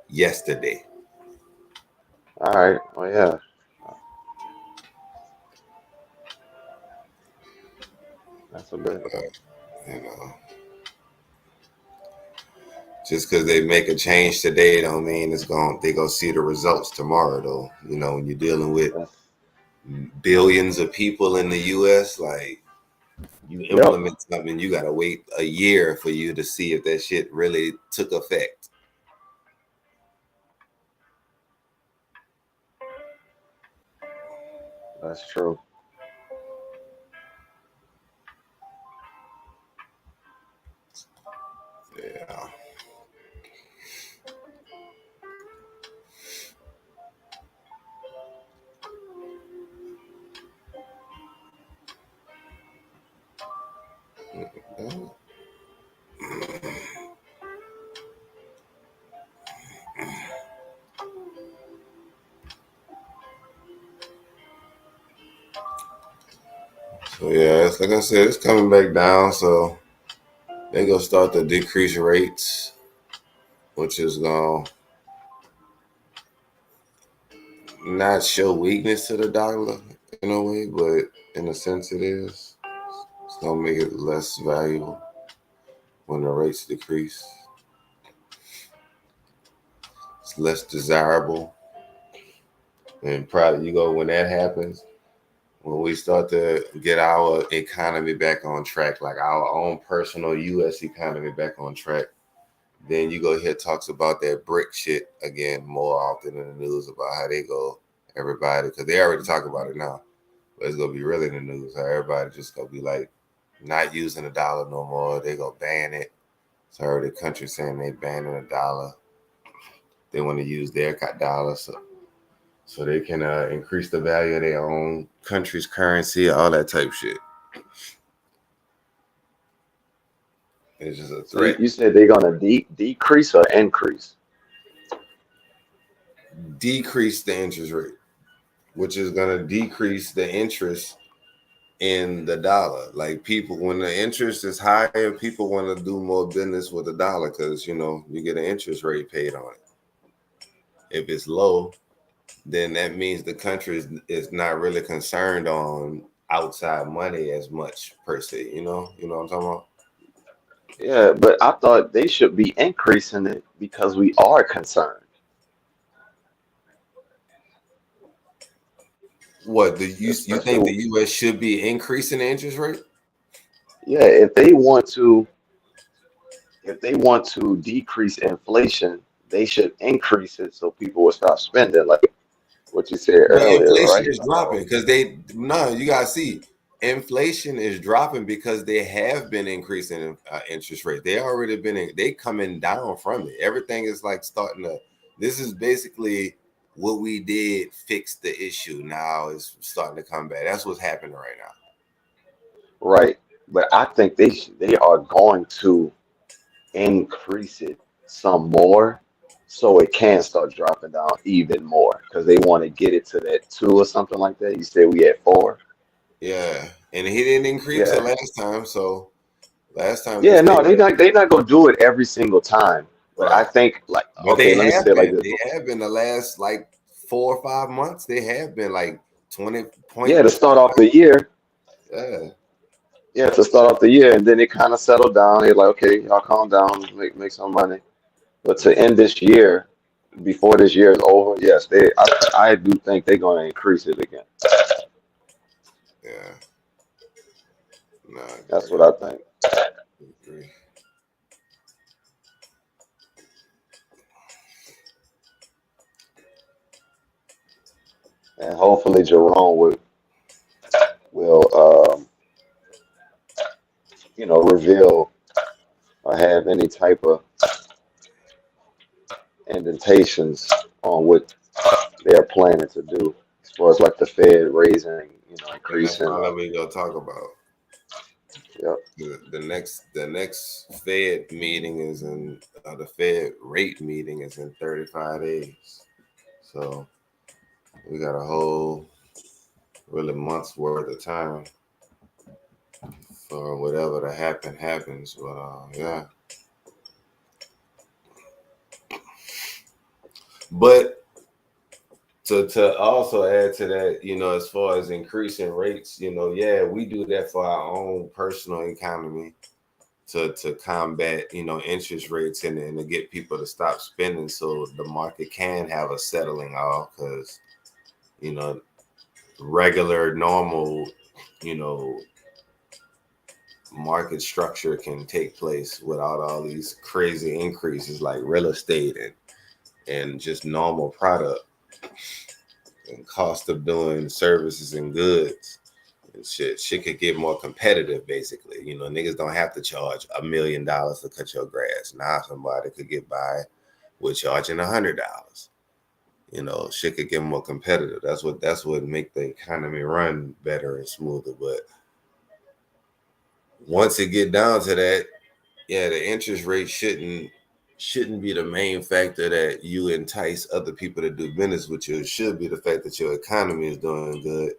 Yesterday. All right. Well, yeah. That's a bit. You know, just because they make a change today don't mean they gonna see the results tomorrow though. You know, when you're dealing with That's, billions of people in the US, like you yep. implement something, you gotta wait a year for you to see if that shit really took effect. That's true. Yeah. So yeah, it's like I said, it's coming back down. So they gonna start to decrease rates, which is gonna not show weakness to the dollar in a way, but in a sense it is. It's gonna make it less valuable when the rates decrease. It's less desirable. And probably when that happens, when we start to get our economy back on track, like our own personal US economy back on track, then you go hear talks about that brick shit again more often in the news about how they go, everybody, because they already talk about it now. But it's gonna be really in the news. How everybody just gonna be like not using the dollar no more. They gonna ban it. So I heard the country saying they banning the dollar. They want to use their dollar so they can increase the value of their own country's currency, all that type shit. It's just a So threat. you said they're gonna decrease or increase? Decrease the interest rate, which is gonna decrease the interest in the dollar. Like people, when the interest is higher, people want to do more business with the dollar because you get an interest rate paid on it. If it's low, then that means the country is not really concerned on outside money as much per se. You know what I'm talking about? Yeah, but I thought they should be increasing it because we are concerned. What you think the Especially, U.S. should be increasing the interest rate? yeah, if they want to decrease inflation, they should increase it so people will stop spending, like what you said But earlier, inflation right? is dropping because you gotta see inflation is dropping because they have been increasing interest rate. They already they coming down from it. Everything is like starting to. This is basically what we did fix the issue. Now it's starting to come back. That's what's happening right now. Right. But I think they are going to increase it some more so it can start dropping down even more because they want to get it to that 2 or something like that. You said we at 4. Yeah, and he didn't increase it Yeah. last time. So last time they Yeah, no, stayed at they not gonna do it every single time. But I right. think like But okay, let me say it like this. they have been the last like 4 or 5 months. They have been like 20 Yeah, point. to start off the year. Yeah, Yeah, to start off the year, and then it kind of settled down. They're like, okay, y'all calm down, make some money. But to end this year, before this year is over, yes, I do think they're gonna increase it again. yeah. No, I That's agree. what I think. I agree. And hopefully Jerome will reveal or have any type of indentations on what they're planning to do as far as like the Fed raising, And that's increasing all that or we gonna talk about. yeah, The next Fed meeting is in the Fed rate meeting is in 35 days. So we got a whole really month's worth of time for whatever to happen happens. But yeah. But to also add to that, as far as increasing rates, yeah, we do that for our own personal economy to combat, interest rates and to get people to stop spending so the market can have a settling off because, you know, regular, normal, you know, market structure can take place without all these crazy increases like real estate and just normal product and cost of doing services and goods and shit could get more competitive basically. Niggas don't have to charge $1 million to cut your grass. Now somebody could get by with charging $100. Shit could get more competitive. That's what make the economy run better and smoother. But once it get down to that, yeah, the interest rate shouldn't be the main factor that you entice other people to do business with you. It should be the fact that your economy is doing good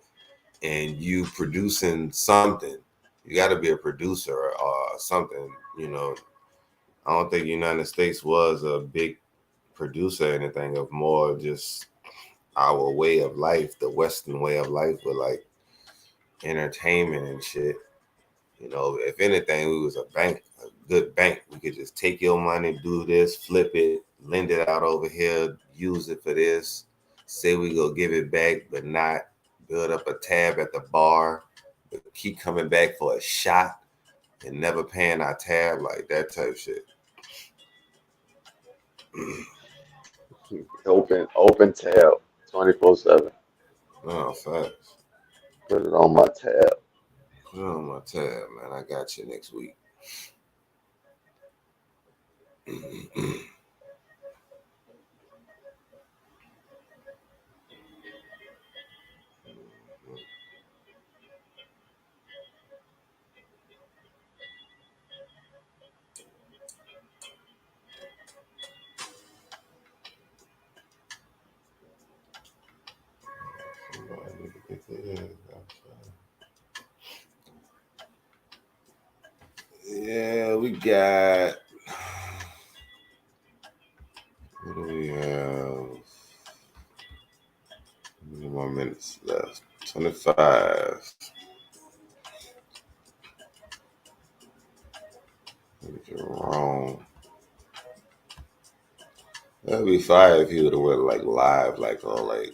and you producing something. You got to be a producer or something. I don't think the United States was a big producer or anything of more just our way of life, the Western way of life with like entertainment and shit. If anything, we was a bank, a good bank. We could just take your money, do this, flip it, lend it out over here, use it for this. Say we go give it back, but not build up a tab at the bar, but keep coming back for a shot and never paying our tab, like that type shit. open tab 24/7. No, facts. Put it on my tab. Put it on my tab, man. I got you next week. We got. What do we have? More minutes left. 25. You're wrong. That'd be fire if he would have went like live, like on like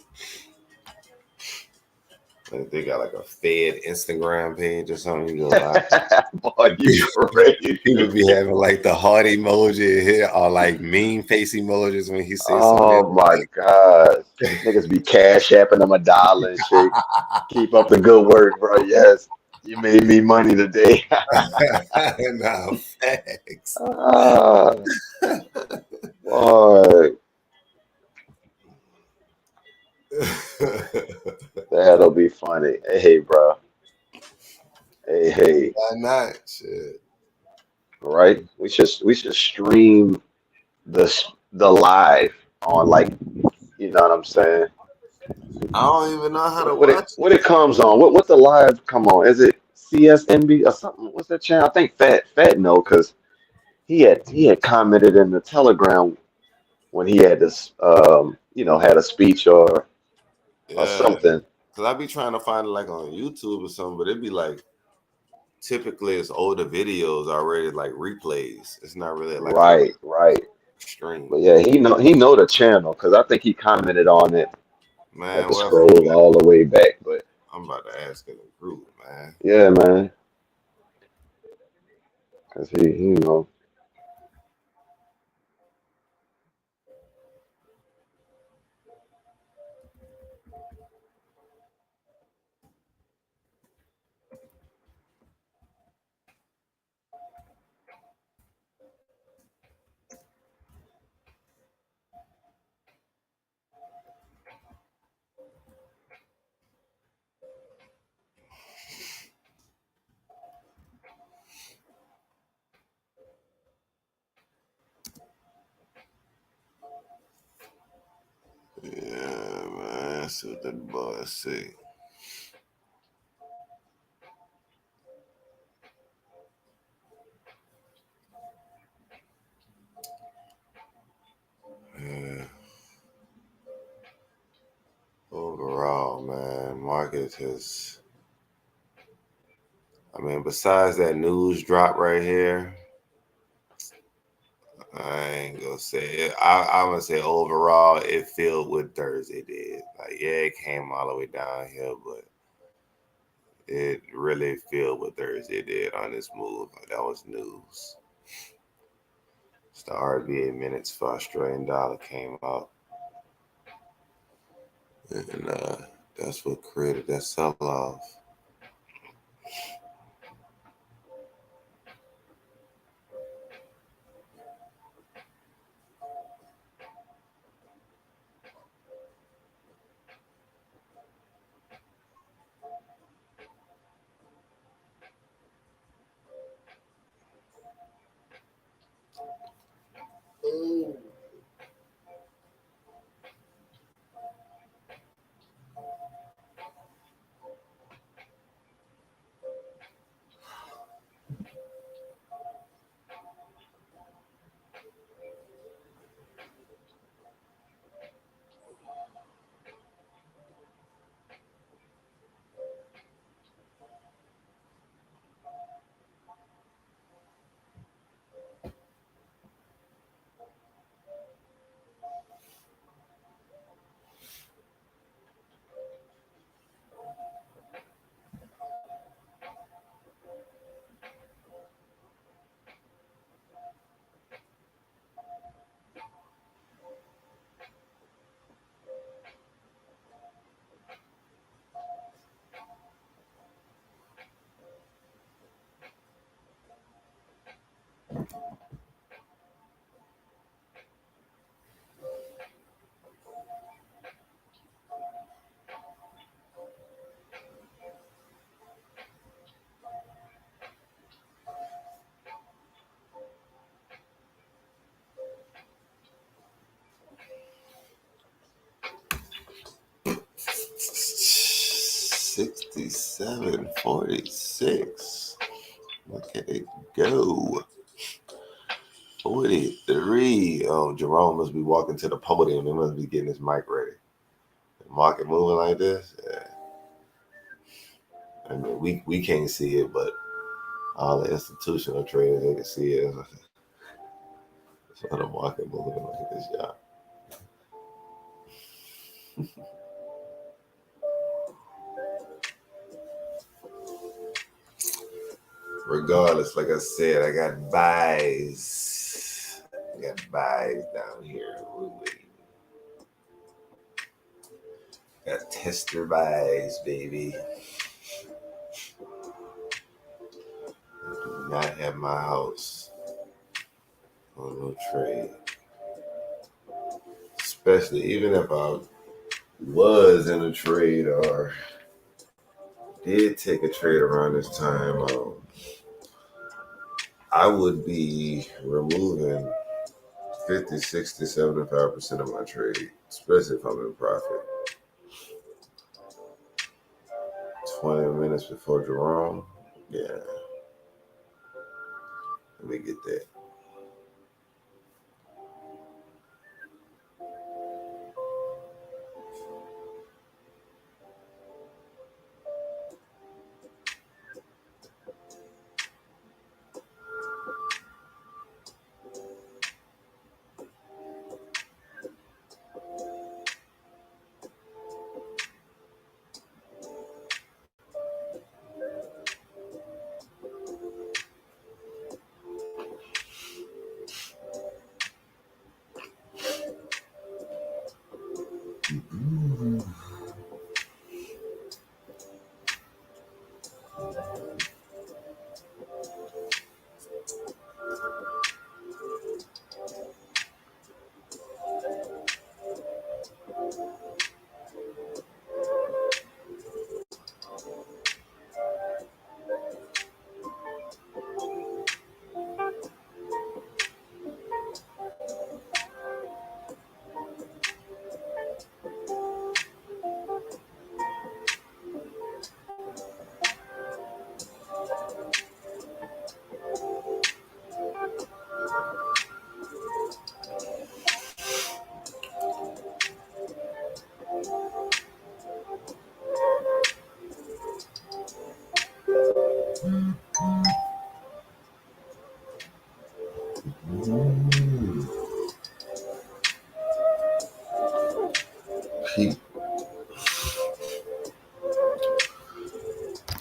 they got like a Fed Instagram page or something. You go live. Boy, you crazy. He would be having like the heart emoji here or like mean face emojis when he says something. Oh my God. Niggas be cash apping them $1 and shit. Keep up the good work, bro. Yes. You made me money today. Nah, facts. Boy. That'll be funny. Hey, bro. Hey. Why not? Shit. Right? We should stream the live on like, you know what I'm saying? I don't even know how to What watch what it comes on? What the live come on? Is it CSNB or something? What's that channel? I think Fat no, because he had commented in the Telegram when he had this had a speech or Yeah, something. because I be trying to find it like on YouTube or something, but it'd be like typically it's older videos already like replays. It's not really like a Right. stream. But yeah, he know the channel because I think he commented on it. I had Man, to well, scroll all the way back, but I'm about to ask in the group, man. yeah, man, because he. Yeah, man. That's what the boys say. Yeah. Overall, man, market has. I mean, besides that news drop right here, I ain't gonna say it. I'm gonna say overall, it filled what Thursday did. Like, yeah, it came all the way down here, but it really filled what Thursday did on this move. That was news. It's the RBA minutes for Australian dollar came out, and that's what created that sell-off. Ooh. 67.46. Look at it go. 43. Oh, Jerome must be walking to the podium. He must be getting his mic ready. The market moving like this. Yeah. I mean, we can't see it, but all the institutional traders, they can see it. So the market moving like this, y'all. Regardless, like I said, I got buys. I got buys down here. Got tester buys, baby. I do not have my house on no trade. Especially even if I was in a trade or did take a trade around this time, I would be removing 50, 60, 75% of my trade, especially if I'm in profit. 20 minutes before Jerome, yeah. Let me get that.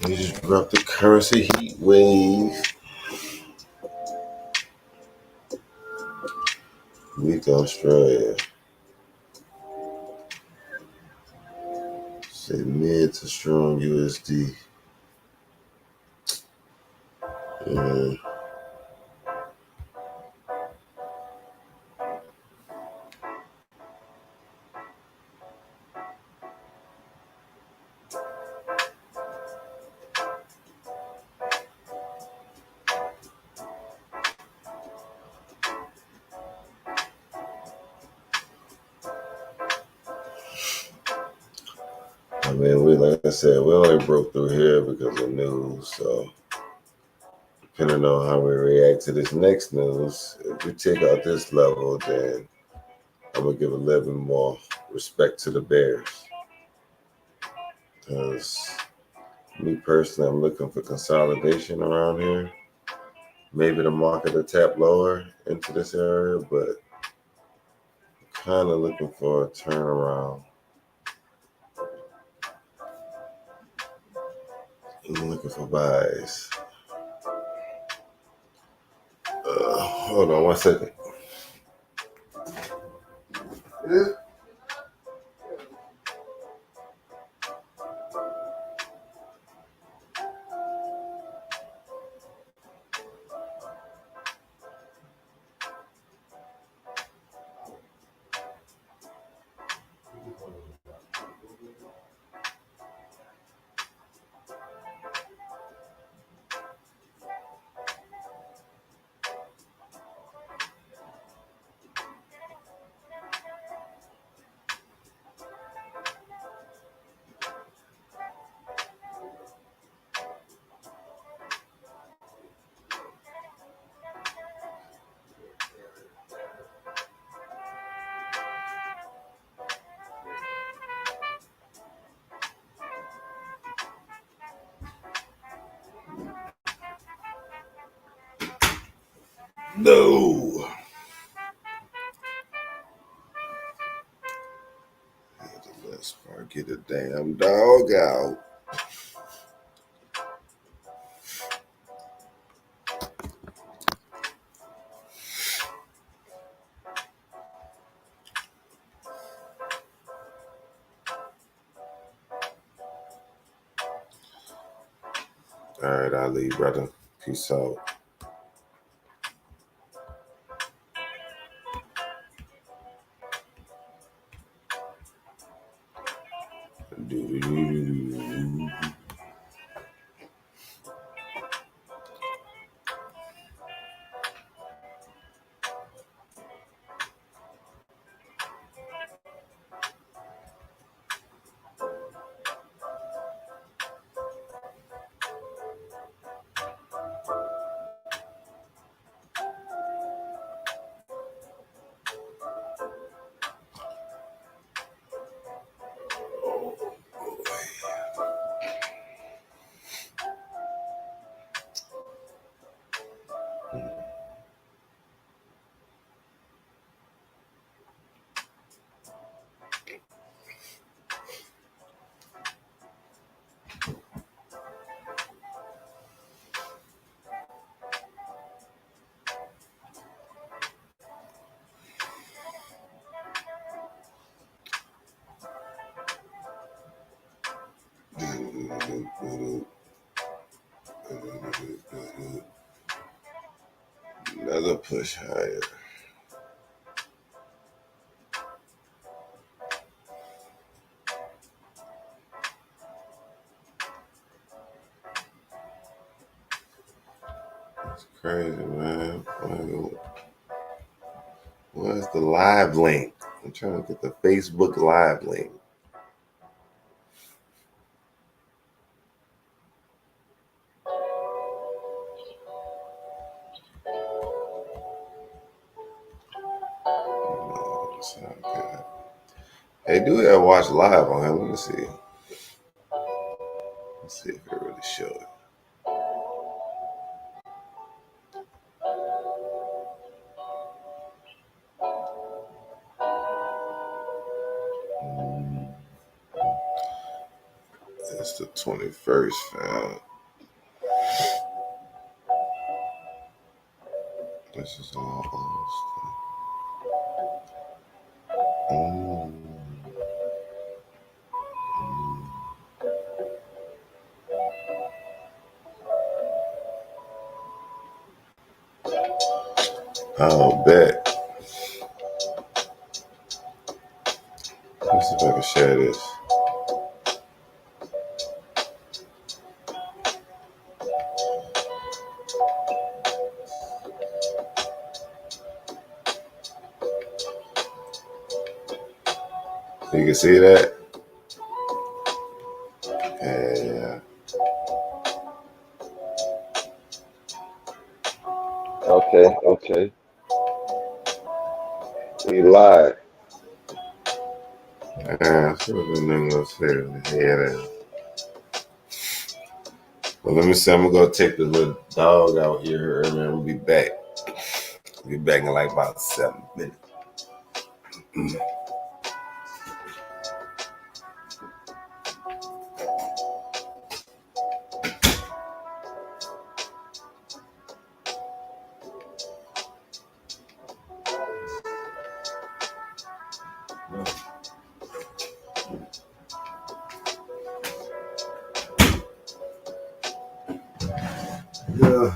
He just dropped the currency heat wave. Weak Australia. Say mid to strong USD. I mean, like I said, we only broke through here because of news. So, depending on how we react to this next news, if we take out this level, then I'm gonna give a little bit more respect to the bears. Because me personally, I'm looking for consolidation around here. Maybe the market will tap lower into this area, but kind of looking for a turnaround. I'm looking for buys. Hold on 1 second. Yeah. No. Let's get the damn dog out. All right, I'll leave, brother. Peace out. Another push higher. That's crazy, man. Where's the live link? I'm trying to get the Facebook live link. No, it's not good. Hey, do ever watch live on here? Let me see. Let's see if it really shows it. It's the 21st, fam. This is all old stuff. Oh, bet. Let's see if I can share this. You can see that? Yeah. Okay. We live. See what the name was here. Yeah. Well, let me see. I'm gonna go take the little dog out here, and then we'll be back. We'll be back in like about 7 minutes. Yeah.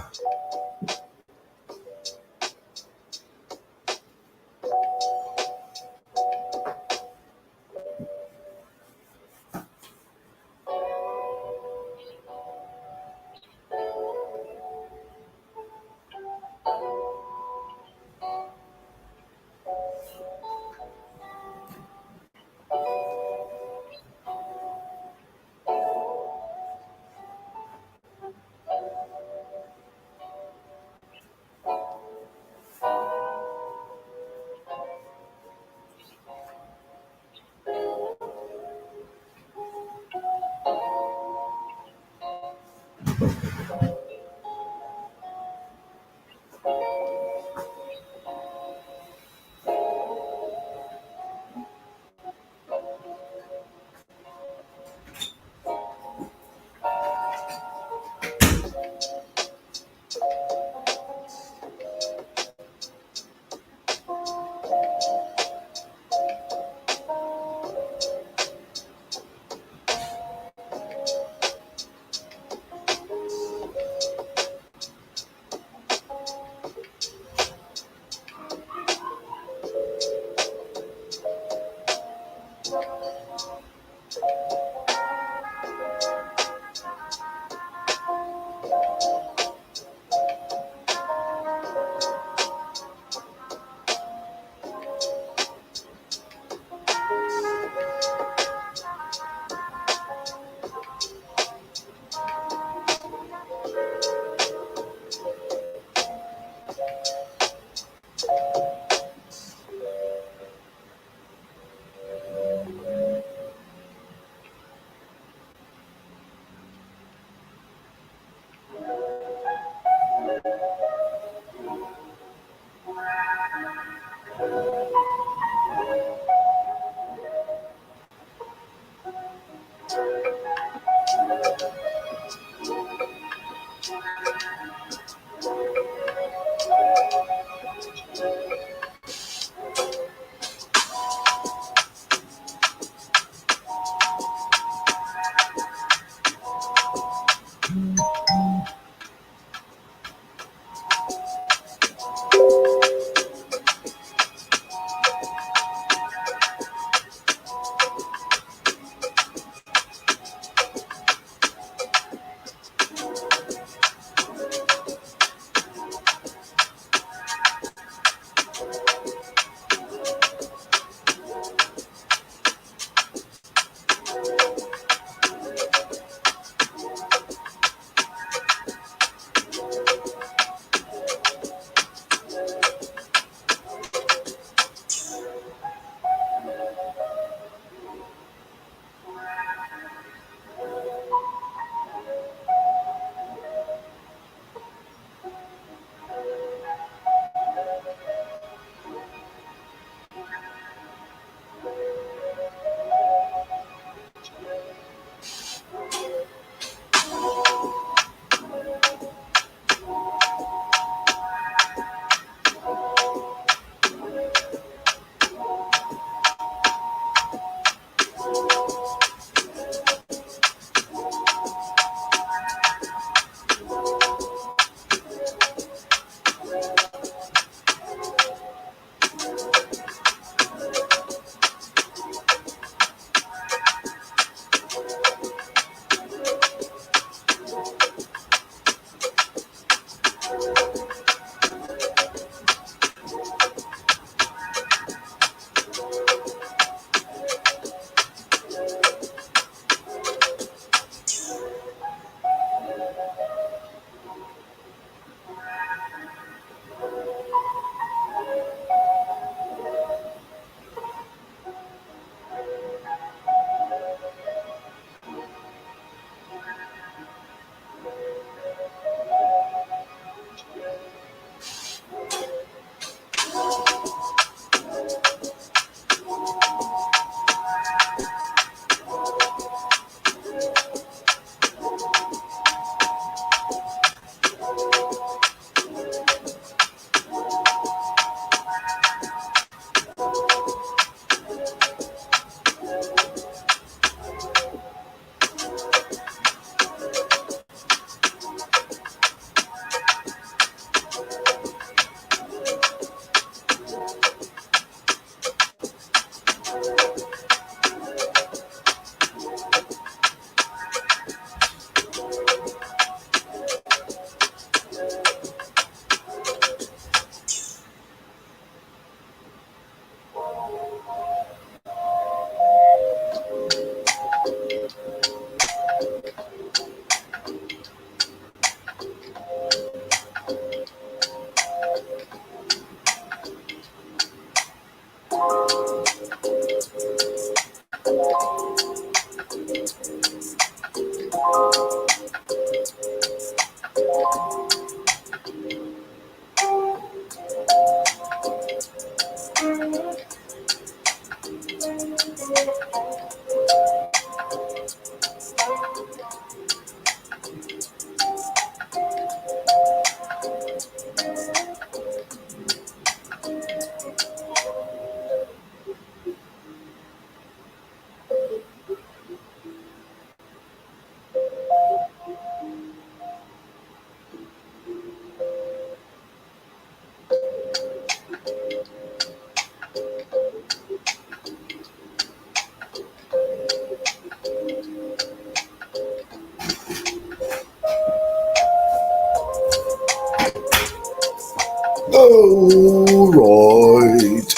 All right.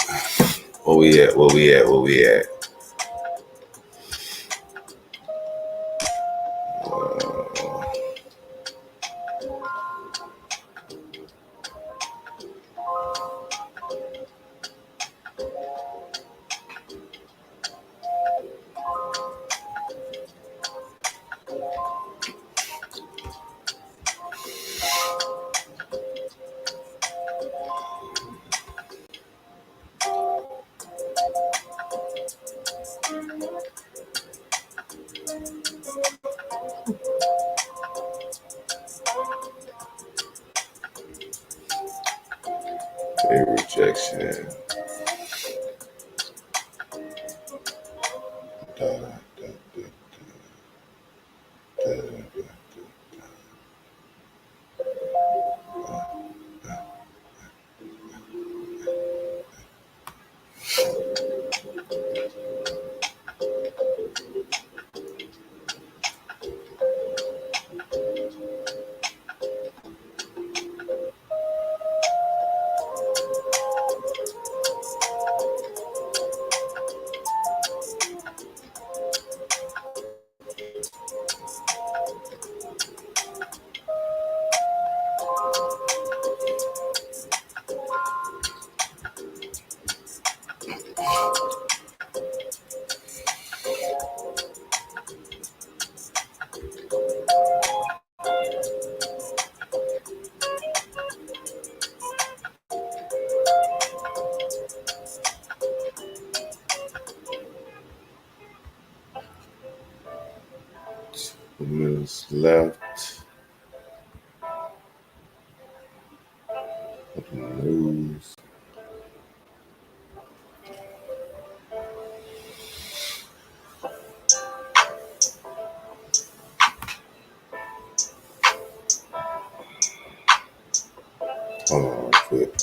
Where we at? Where we at? Where we at? projection. Minutes left. News. Hold on real quick.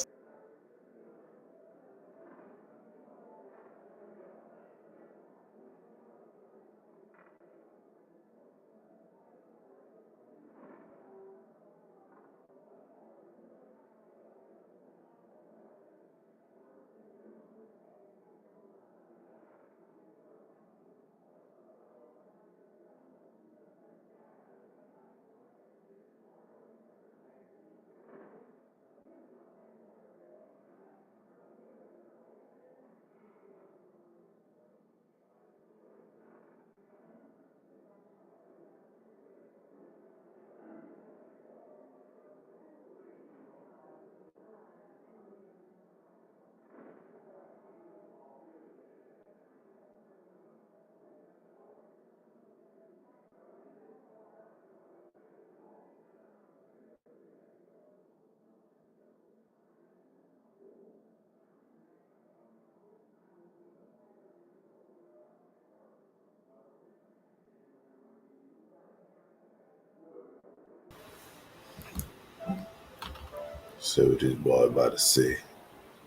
See what this boy about to say.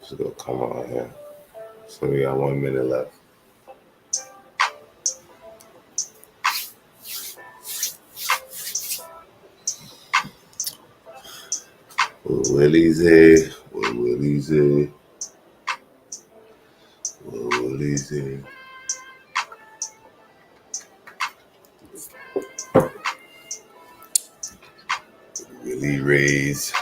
Just gonna come on here. So we got 1 minute left. What will he say? What will he say? What will he say? Will he raise?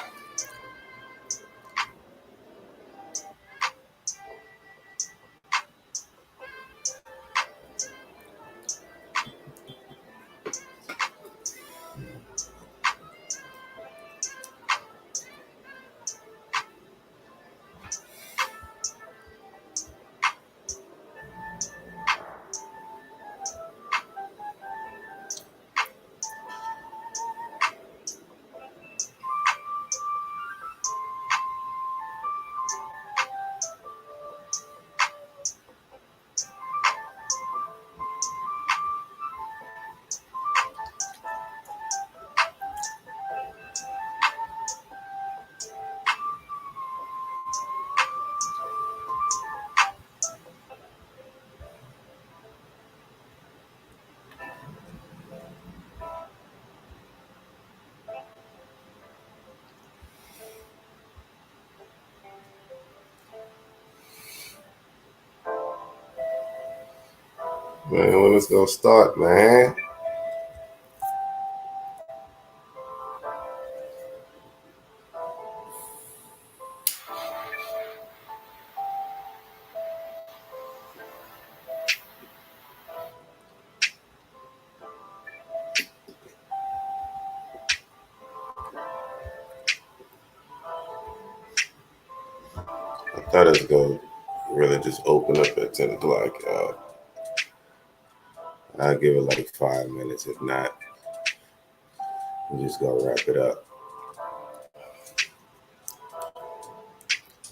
Man, when it's gonna start, man? I thought it was gonna really just open up at 10 o'clock. I'll give it like 5 minutes. If not, we just gonna wrap it up.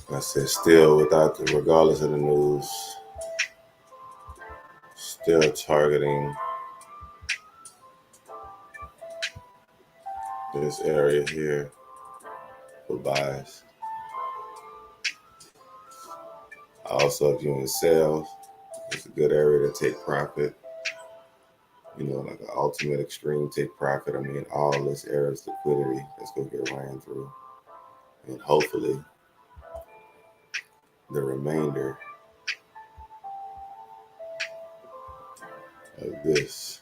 I said still without the, regardless of the news, still targeting this area here for buys. Also, if you're in sales, it's a good area to take profit. You know, like an ultimate extreme take profit. I mean, all this area's liquidity that's going to get ran through. And hopefully the remainder of this.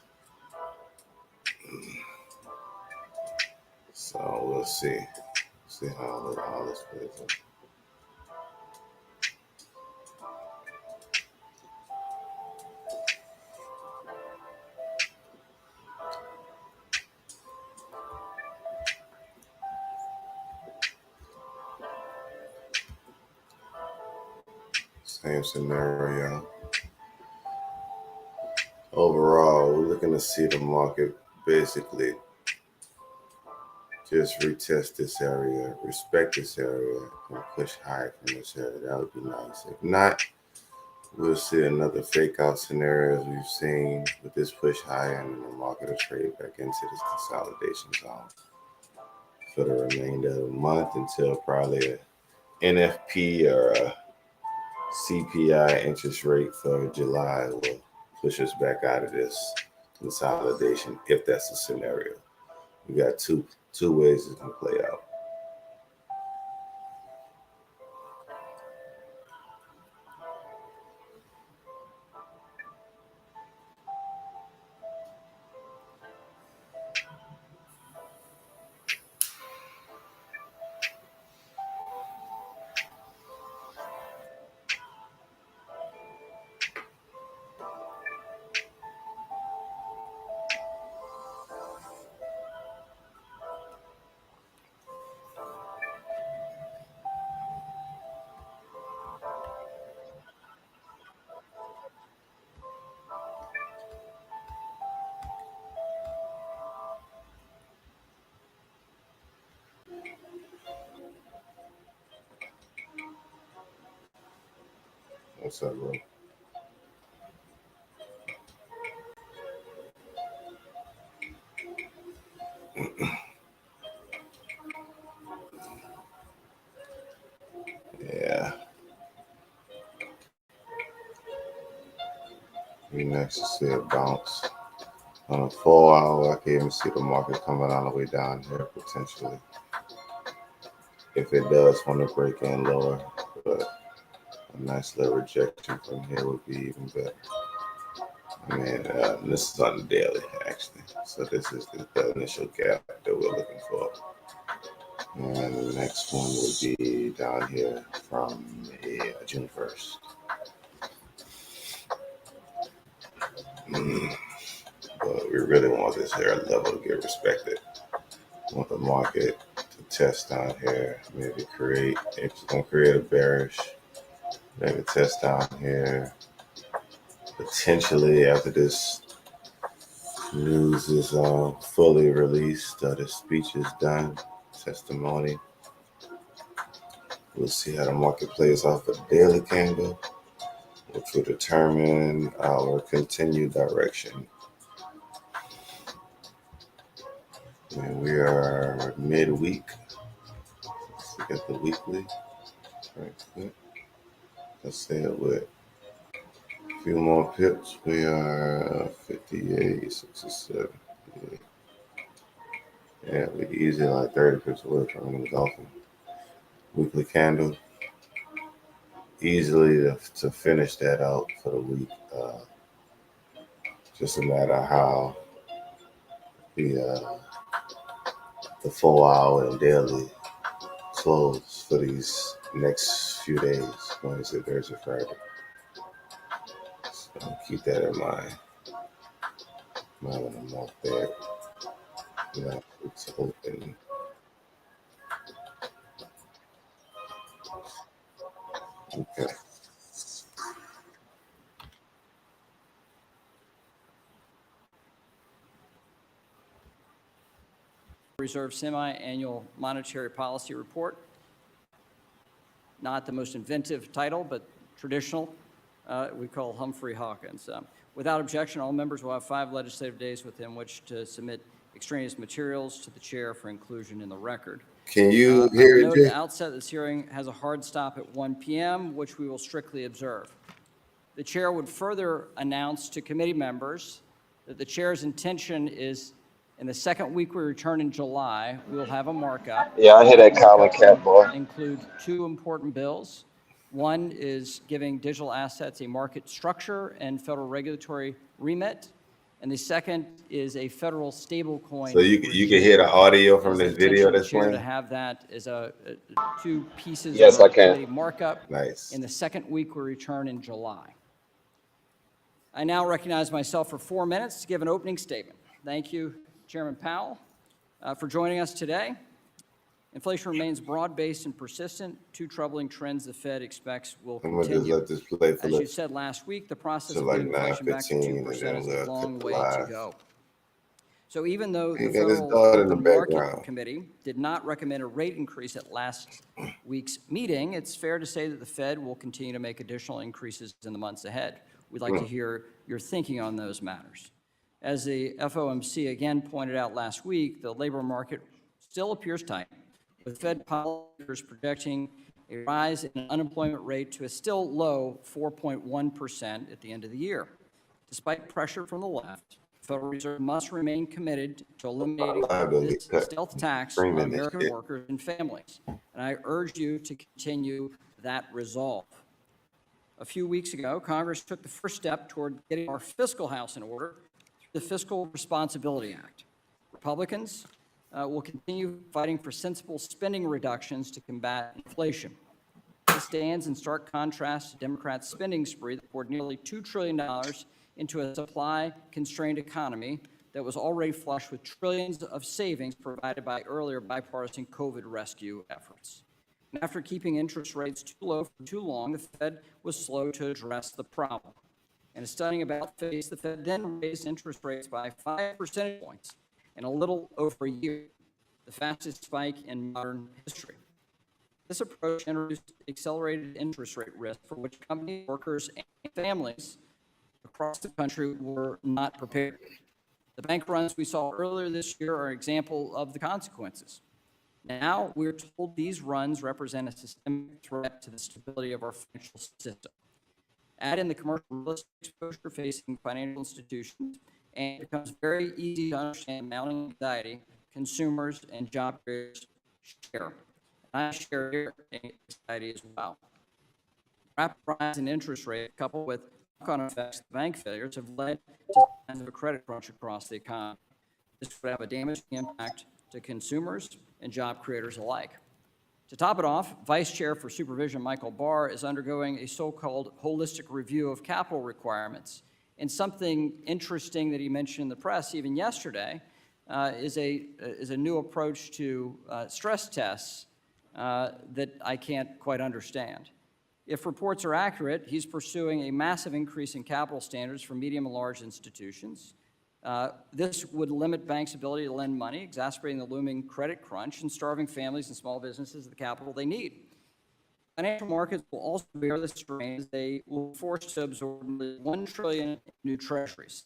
So we'll see. See how all this plays out. Same scenario. Overall, we're looking to see the market basically just retest this area, respect this area, and push high from this area. That would be nice. If not, we'll see another fake out scenario as we've seen with this push high, and the market will trade back into this consolidation zone for the remainder of the month until probably an NFP or a CPI interest rate for July will push us back out of this consolidation, if that's the scenario. We got two ways it can play out. What's up, bro? Yeah. We next to see a bounce. On a 4 hour, I can even see the market coming all the way down here potentially. If it does want to break in lower, but a nice little rejection from here would be even better. I mean, this is on the daily actually. So this is the initial gap that we're looking for. And the next one would be down here from June 1st. But we really want this here level to get respected. We want the market to test down here, maybe create, if it's going to create a bearish, maybe test down here. Potentially after this news is fully released, the speech is done, testimony. We'll see how the market plays off the daily candle, which will determine our continued direction. And we are midweek. Let's look at the weekly. Right. Let's say it with a few more pips. We are 58, 67. Yeah, we easily like 30 pips away from engulfing. Weekly candle. Easily to finish that out for the week. Just a matter how the 4 hour and daily close for these next few days, Wednesday, Thursday, Friday. So keep that in mind. Might want to mark that. Yeah, it's open. Okay. Reserve semi-annual monetary policy report. not the most inventive title, but traditional. We call Humphrey Hawkins. Without objection, all members will have 5 legislative days within which to submit extraneous materials to the chair for inclusion in the record. Can you hear I it, will note Jay? at the outset this hearing has a hard stop at 1 p.m., which we will strictly observe. The chair would further announce to committee members that the chair's intention is in the second week we return in July, we will have a markup. Yeah, I hear that Colin Cat boy. Include 2 important bills. One is giving digital assets a market structure and federal regulatory remit. And the second is a federal stablecoin. So you can hear the audio from this video that's playing. To playing? have that as 2 pieces Yes, of I can. committee markup. Nice. In the second week we return in July. I now recognize myself for 4 minutes to give an opening statement. Thank you, Chairman Powell, for joining us today. Inflation remains broad-based and persistent. 2 troubling trends the Fed expects will I'm gonna just continue. let this play for As you said last week, the process of like getting inflation back to 9:15, 2% and is then a we'll long cut the way to live. go. So even though He the got his Federal dog in the Open Market background. Committee did not recommend a rate increase at last week's meeting, it's fair to say that the Fed will continue to make additional increases in the months ahead. We'd like to hear your thinking on those matters. As the FOMC again pointed out last week, the labor market still appears tight, with Fed policymakers projecting a rise in the unemployment rate to a still low 4.1% at the end of the year. Despite pressure from the left, the Federal Reserve must remain committed to eliminating this stealth tax on American workers and families. And I urge you to continue that resolve. A few weeks ago, Congress took the first step toward getting our fiscal house in order through the Fiscal Responsibility Act. Republicans will continue fighting for sensible spending reductions to combat inflation. This stands in stark contrast to Democrats' spending spree that poured nearly $2 trillion into a supply-constrained economy that was already flush with trillions of savings provided by earlier bipartisan COVID rescue efforts. And after keeping interest rates too low for too long, the Fed was slow to address the problem. In a stunning about-face, the Fed then raised interest rates by 5 percentage points in a little over a year, the fastest spike in modern history. This approach introduced accelerated interest rate risk for which companies, workers, and families across the country were not prepared. The bank runs we saw earlier this year are an example of the consequences. Now we're told these runs represent a systemic threat to the stability of our financial system. Add in the commercial real estate exposure facing financial institutions, and it becomes very easy to understand mounting anxiety consumers and job creators share. And I share their anxiety as well. Rapid rise in interest rate coupled with knock-on effects of bank failures have led to signs of a credit crunch across the economy. This would have a damaging impact to consumers and job creators alike. To top it off, Vice Chair for Supervision Michael Barr is undergoing a so-called holistic review of capital requirements. And something interesting that he mentioned in the press even yesterday is a new approach to stress tests that I can't quite understand. If reports are accurate, he's pursuing a massive increase in capital standards for medium and large institutions. This would limit banks' ability to lend money, exacerbating the looming credit crunch and starving families and small businesses the capital they need. Financial markets will also bear the strain as they will be forced to absorb nearly $1 trillion in new treasuries.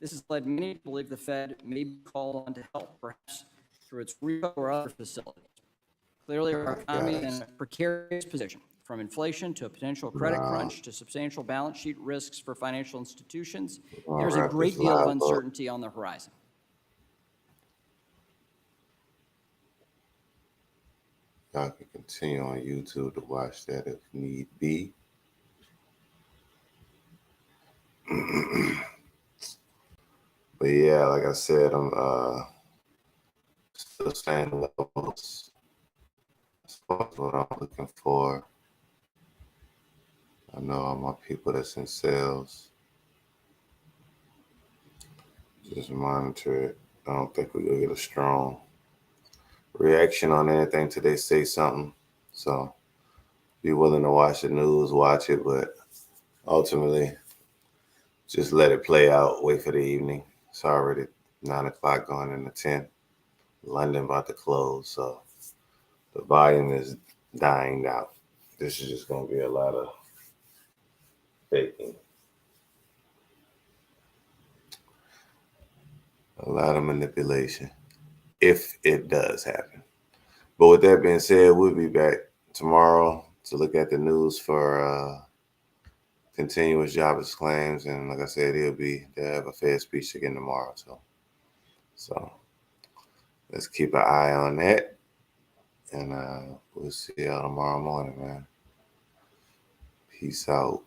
This has led many to believe the Fed may be called on to help, perhaps through its repo or other facilities. Clearly, our economy is in a precarious position, from inflation to a potential credit crunch to substantial balance sheet risks for financial institutions. There's a great deal of uncertainty on the horizon. Y'all can continue on YouTube to watch that if need be. But yeah, like I said, I'm still saying levels. That's what I'm looking for. I know all my people that's in sales. Just monitor it. I don't think we're gonna get a strong reaction on anything till they say something. So be willing to watch the news, watch it, but ultimately just let it play out. Wait for the evening. It's already 9 o'clock going into 10. London about to close, so the volume is dying out. this is just going to be a lot of faking. A lot of manipulation, if it does happen. But with that being said, we'll be back tomorrow to look at the news for continuous jobless claims. And like I said, they'll have a Fed speech again tomorrow too. So let's keep an eye on that. And we'll see y'all tomorrow morning, man. Peace out.